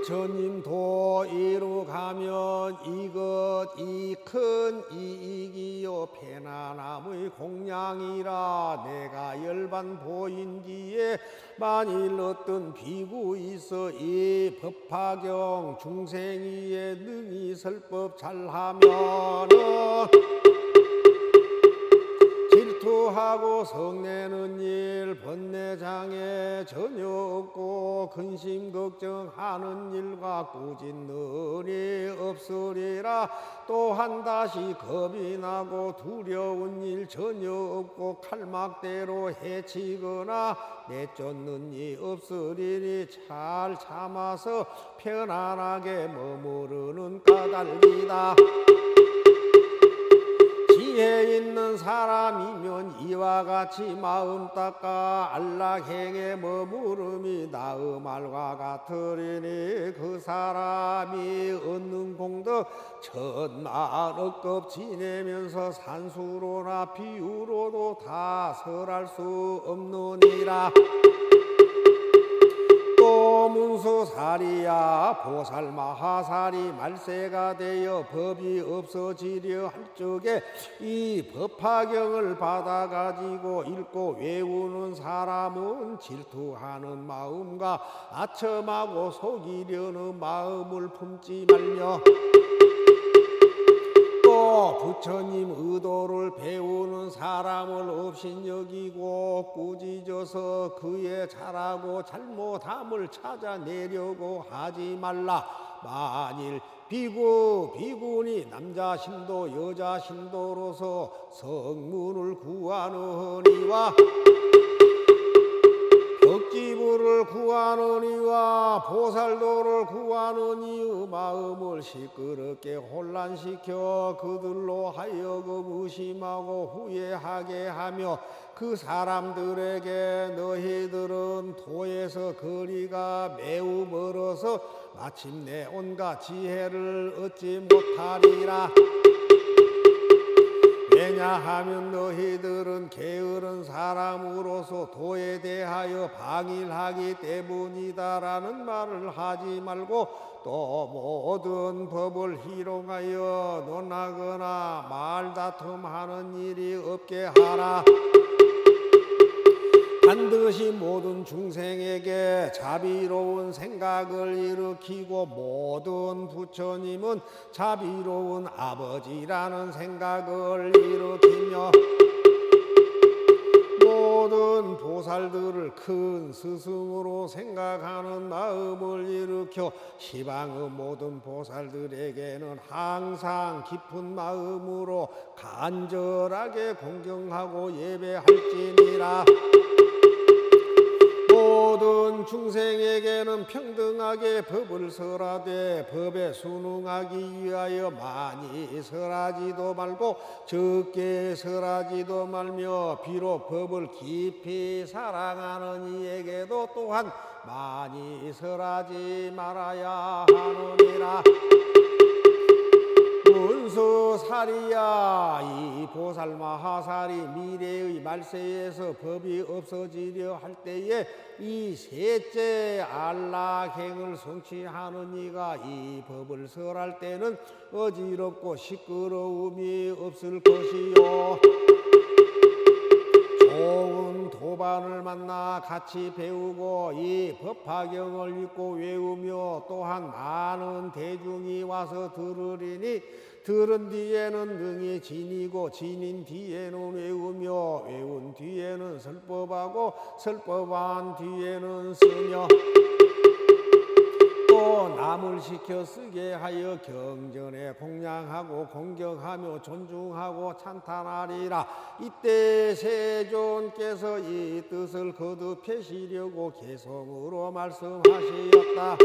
부처님도 이루 가면 이것 이 큰 이익이요 편안함의 공양이라. 내가 열반 보인기에 만일 어떤 비구 있어 이 법화경 중생이에 능히 설법 잘하면은 질투하고 성내는 일 번뇌장애 전혀 없고 근심 걱정하는 일과 꾸짖는이 없으리라. 또한 다시 겁이 나고 두려운 일 전혀 없고 칼막대로 해치거나 내쫓는 이 없으리니 잘 참아서 편안하게 머무르는 까닭이다. 지혜 있는 사람이면 이와 같이 마음 닦아 안락행에 머무름이 나음알과 같으리니 그 사람이 얻는 공덕 천만 억급 지내면서 산수로나 비유로도 다 설할 수 없느니라. 또 문수살이야 보살 마하살이 말세가 되어 법이 없어지려 할 적에 이 법화경을 받아가지고 읽고 외우는 사람은 질투하는 마음과 아첨하고 속이려는 마음을 품지 말며 또 부처님 의도를 배우는 사람을 업신여기고 꾸짖어서 그의 잘하고 잘못함을 찾아내려고 하지 말라. 만일 비구니 남자 신도 여자 신도로서 성문을 구하느니와 덕지부를 구하느니와 보살도를 구하느니 마음을 시끄럽게 혼란시켜 그들로 하여금 의심하고 후회하게 하며 그 사람들에게 너희들은 도에서 거리가 매우 멀어서 마침내 온갖 지혜를 얻지 못하리라. 왜냐하면 너희들은 게으른 사람으로서 도에 대하여 방일하기 때문이다라는 말을 하지 말고 또 모든 법을 희롱하여 논하거나 말다툼하는 일이 없게 하라. 반드시 모든 중생에게 자비로운 생각을 일으키고 모든 부처님은 자비로운 아버지라는 생각을 일으키며 모든 보살들을 큰 스승으로 생각하는 마음을 일으켜 시방의 모든 보살들에게는 항상 깊은 마음으로 간절하게 공경하고 예배할지니라. 모든 중생에게는 평등하게 법을 설하되 법에 순응하기 위하여 많이 설하지도 말고 적게 설하지도 말며 비록 법을 깊이 사랑하는 이에게도 또한 많이 설하지 말아야 하느니라. 문수살이야 이 보살 마하살이 미래의 말세에서 법이 없어지려 할 때에 이 셋째 안락행을 성취하는 이가 이 법을 설할 때는 어지럽고 시끄러움이 없을 것이요 좋은 도반을 만나 같이 배우고 이 법화경을 읽고 외우며 또한 많은 대중이 와서 들으리니 들은 뒤에는 능히 지니고 지닌 뒤에는 외우며 외운 뒤에는 설법하고 설법한 뒤에는 쓰며 또 남을 시켜 쓰게 하여 경전에 공양하고 공경하며 존중하고 찬탄하리라. 이때 세존께서 이 뜻을 거듭하시려고 개성으로 말씀하시었다.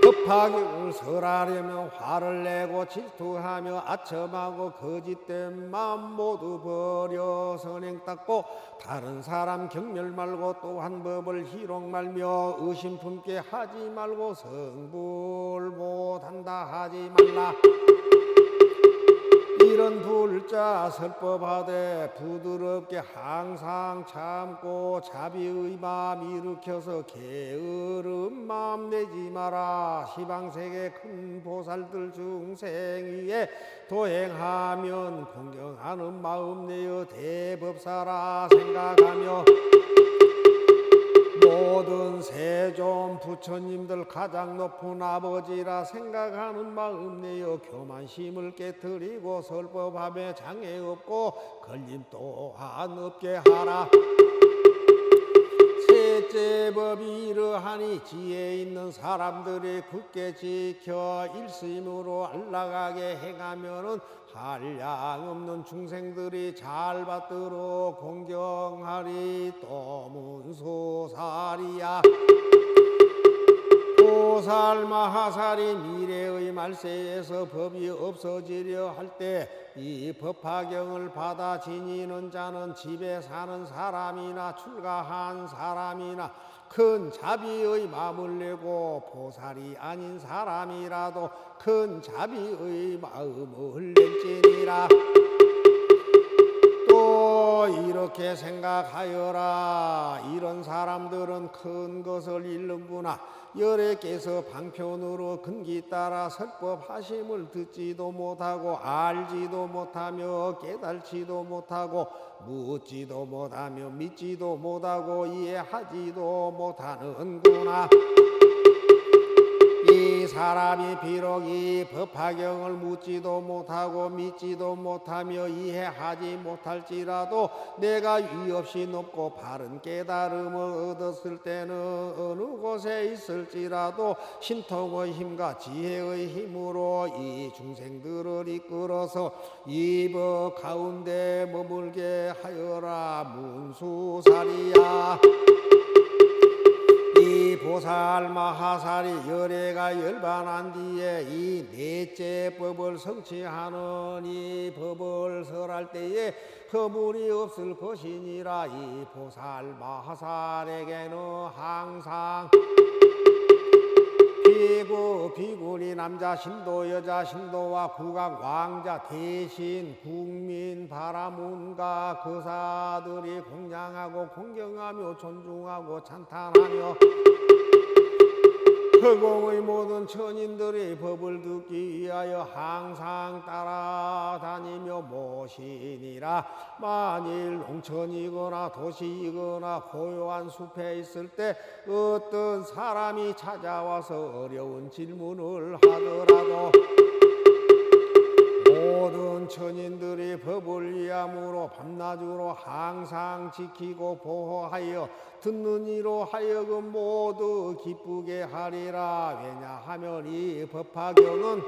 법화경을 설하려면 화를 내고 질투하며 아첨하고 거짓된 마음 모두 버려 선행 닦고 다른 사람 경멸 말고 또한 법을 희롱 말며 의심 품게 하지 말고 성불 못한다 하지 말라. 이런 이런 불자 설법하되 부드럽게 항상 참고 자비의 마음 일으켜서 게으름 마음 내지 마라. 시방세계 큰 보살들 중생 위에 도행하면 공경하는 마음 내어 대법사라 생각하며 모든 세존 부처님들 가장 높은 아버지라 생각하는 마음 내어 교만심을 깨뜨리고 설법함에 장애 없고 걸림 또한 없게 하라. 셋째 법이 이러하니 지혜 있는 사람들이 굳게 지켜 일심으로 안락하게 행하면은 한량 없는 중생들이 잘 받들어 공경하리. 또 문소살이야. 보살 마하살이 미래의 말세에서 법이 없어지려 할 때 이 법화경을 받아 지니는 자는 집에 사는 사람이나 출가한 사람이나 큰 자비의 마음을 내고 보살이 아닌 사람이라도 큰 자비의 마음을 낼지니라. 또 이렇게 생각하여라. 이런 사람들은 큰 것을 잃는구나. 열애께서 방편으로 근기 따라 설법하심을 듣지도 못하고 알지도 못하며 깨달지도 못하고 묻지도 못하며 믿지도 못하고 이해하지도 못하는구나. 이 사람이 비록 이 법화경을 묻지도 못하고 믿지도 못하며 이해하지 못할지라도 내가 위없이 높고 바른 깨달음을 얻었을 때는 어느 곳에 있을지라도 신통의 힘과 지혜의 힘으로 이 중생들을 이끌어서 이 법 가운데 머물게 하여라. 문수살이야. 이 보살 마하살이 열애가 열반한 뒤에 이 넷째 법을 성취하는 이 법을 설할 때에 허물이 없을 것이니라. 이 보살 마하살에게는 항상 비구, 비구니 남자 신도, 여자 신도와 국왕, 왕자, 대신, 국민, 바라문과 거사들이 공양하고 공경하며 존중하고 찬탄하며 허공의 모든 천인들의 법을 듣기 위하여 항상 따라다니며 모시니라. 만일 농촌이거나 도시이거나 고요한 숲에 있을 때 어떤 사람이 찾아와서 어려운 질문을 하더라도 모든 천인들이 법을 위함으로 밤낮으로 항상 지키고 보호하여 듣는 이로 하여금 모두 기쁘게 하리라. 왜냐하면 이 법화경은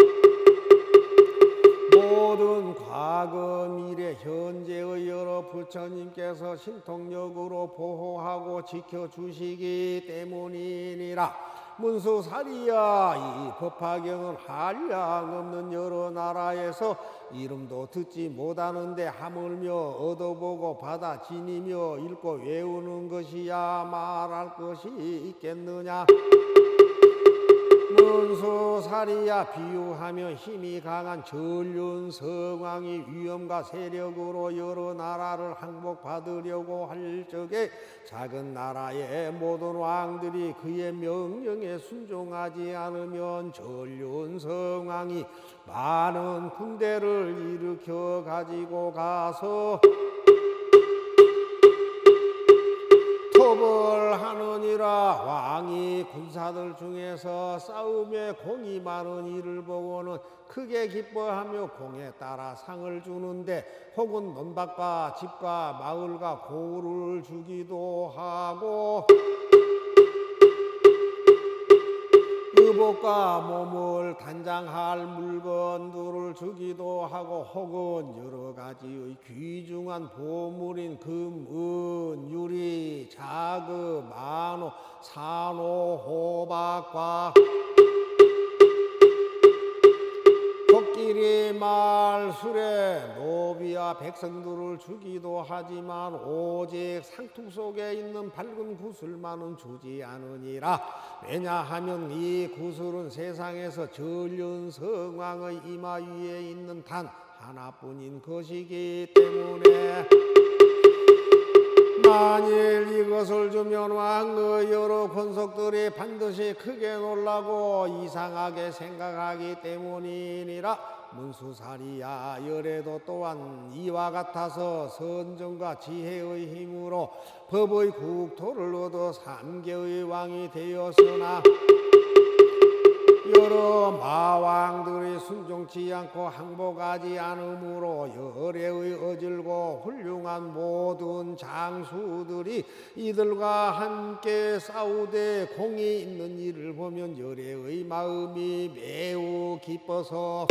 모든 과거 미래 현재의 여러 부처님께서 신통력으로 보호하고 지켜주시기 때문이니라. 문수살이야. 이 법화경은 한량 없는 여러 나라에서 이름도 듣지 못하는데 하물며 얻어보고 받아 지니며 읽고 외우는 것이야 말할 것이 있겠느냐. 문수살이야. 비유하며 힘이 강한 전륜 성왕이 위엄과 세력으로 여러 나라를 항복받으려고 할 적에 작은 나라의 모든 왕들이 그의 명령에 순종하지 않으면 전륜 성왕이 많은 군대를 일으켜 가지고 가서 톱을 하느니라. 왕이 군사들 중에서 싸움에 공이 많은 이를 보고는 크게 기뻐하며 공에 따라 상을 주는데 혹은 논밭과 집과 마을과 고을을 주기도 하고 의복과 몸을 단장할 물건들을 주기도 하고 혹은 여러 가지의 귀중한 보물인 금, 은, 유리, 자금, 만호, 산호, 호박과 코끼리, 말, 수레, 노비와 백성들을 주기도 하지만 오직 상투 속에 있는 밝은 구슬만은 주지 않으니라. 왜냐하면 이 구슬은 세상에서 전륜 성왕의 이마 위에 있는 단 하나뿐인 것이기 때문에 만일 이것을 주면 왕의 여러 권속들이 반드시 크게 놀라고 이상하게 생각하기 때문이니라. 문수살이야, 열애도 또한 이와 같아서 선정과 지혜의 힘으로 법의 국토를 얻어 삼계의 왕이 되었으나 여러 마왕들이 순종치 않고 항복하지 않으므로 열애의 어질고 훌륭한 모든 장수들이 이들과 함께 싸우되 공이 있는 일을 보면 열애의 마음이 매우 기뻐서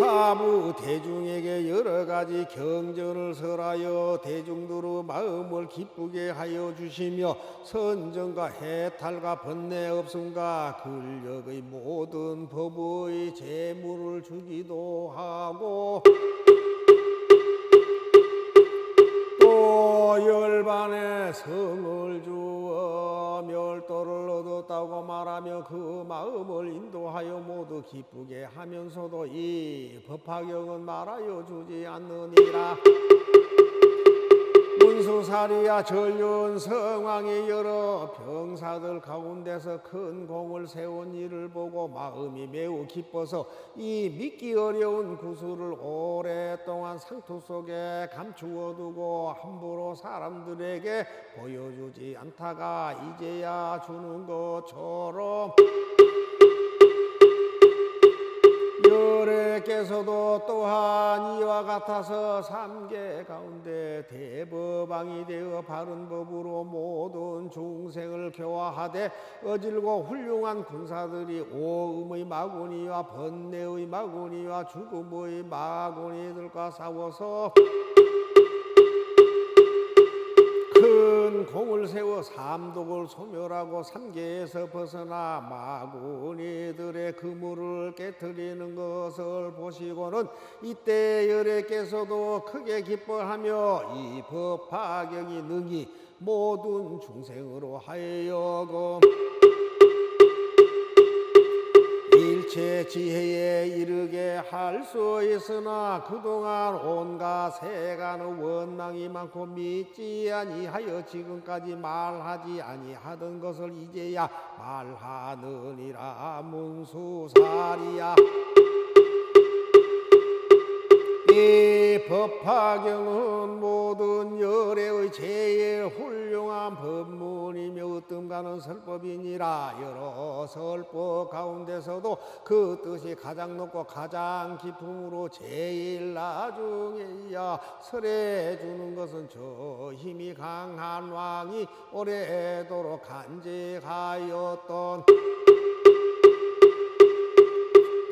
사부 대중에게 여러 가지 경전을 설하여 대중들의 마음을 기쁘게 하여 주시며 선정과 해탈과 번뇌 없음과 근력의 모든 법의 재물을 주기도 하고 또 열반의 성을 주어 멸도를 얻었다고 말하며 그 마음을 인도하여 모두 기쁘게 하면서도 이 법화경은 말하여 주지 않느니라. 문수살이야, 전륜 성왕이 여러 병사들 가운데서 큰 공을 세운 일을 보고 마음이 매우 기뻐서 이 믿기 어려운 구슬을 오랫동안 상투 속에 감추어 두고 함부로 사람들에게 보여주지 않다가 이제야 주는 것처럼 열애께서도 또한 이와 같아서 삼계 가운데 대법왕이 되어 바른 법으로 모든 중생을 교화하되 어질고 훌륭한 군사들이 오음의 마구니와 번뇌의 마구니와 죽음의 마구니들과 싸워서 큰 공을 세워 삼독을 소멸하고 삼계에서 벗어나 마구니들의 그물을 깨뜨리는 것을 보시고는 이때 열애께서도 크게 기뻐하며 이 법화경이 능히 모든 중생으로 하여금 일체 지혜에 이르게 할 수 있으나 그동안 온갖 세간의 원망이 많고 믿지 아니하여 지금까지 말하지 아니하던 것을 이제야 말하느니라. 문수살이야, 이 법화경은 모든 열애의 제일 훌륭한 법문이며 으뜸가는 설법이니라. 여러 설법 가운데서도 그 뜻이 가장 높고 가장 깊음으로 제일 나중에야 설해 주는 것은 저 힘이 강한 왕이 오래도록 간직하였던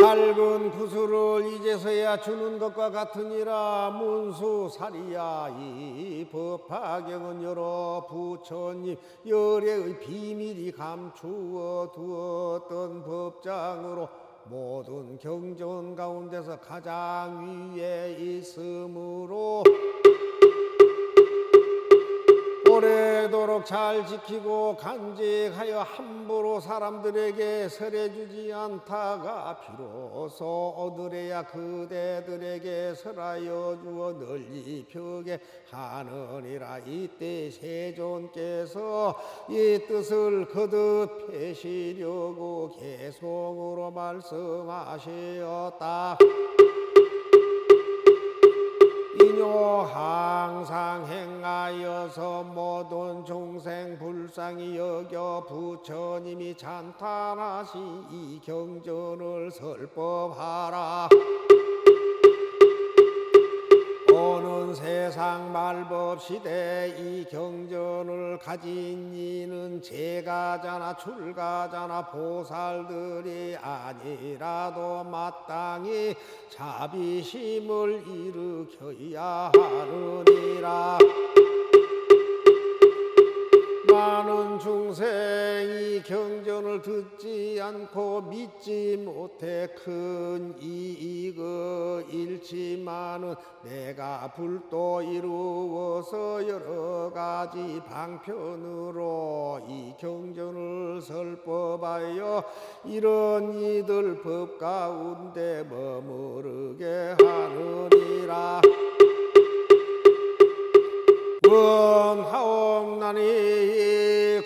밝은 구슬을 이제서야 주는 것과 같으니라. 문수살이야, 이 법화경은 여러 부처님 열애의 비밀이 감추어 두었던 법장으로 모든 경전 가운데서 가장 위에 있으므로 오래도록 잘 지키고 간직하여 함부로 사람들에게 설해주지 않다가 비로소 오늘에야 그대들에게 설하여 주어 널리 펴게 하느니라. 이때 세존께서 이 뜻을 거듭하시려고 개송으로 말씀하셨다. 이뇨 항상 행하여서 모든 중생 불쌍히 여겨 부처님이 찬탄하신 이 경전을 설법하라. 오는 세상 말법 시대 이 경전을 가진 이는 제가자나 출가자나 보살들이 아니라도 마땅히 자비심을 일으켜야 하느니라. 많은 중생이 경전을 듣지 않고 믿지 못해 큰 이익을 잃지만은 내가 불도 이루어서 여러 가지 방편으로 이 경전을 설법하여 이런 이들 법 가운데 머무르게 하느니라. 원하옵나니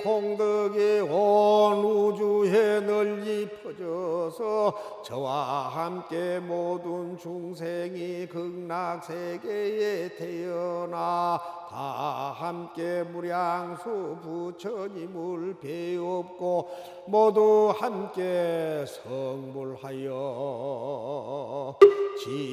공덕이 온 우주에 널리 퍼져서 저와 함께 모든 중생이 극락세계에 태어나 다 함께 무량수 부처님을 배웁고 모두 함께 성불하여 지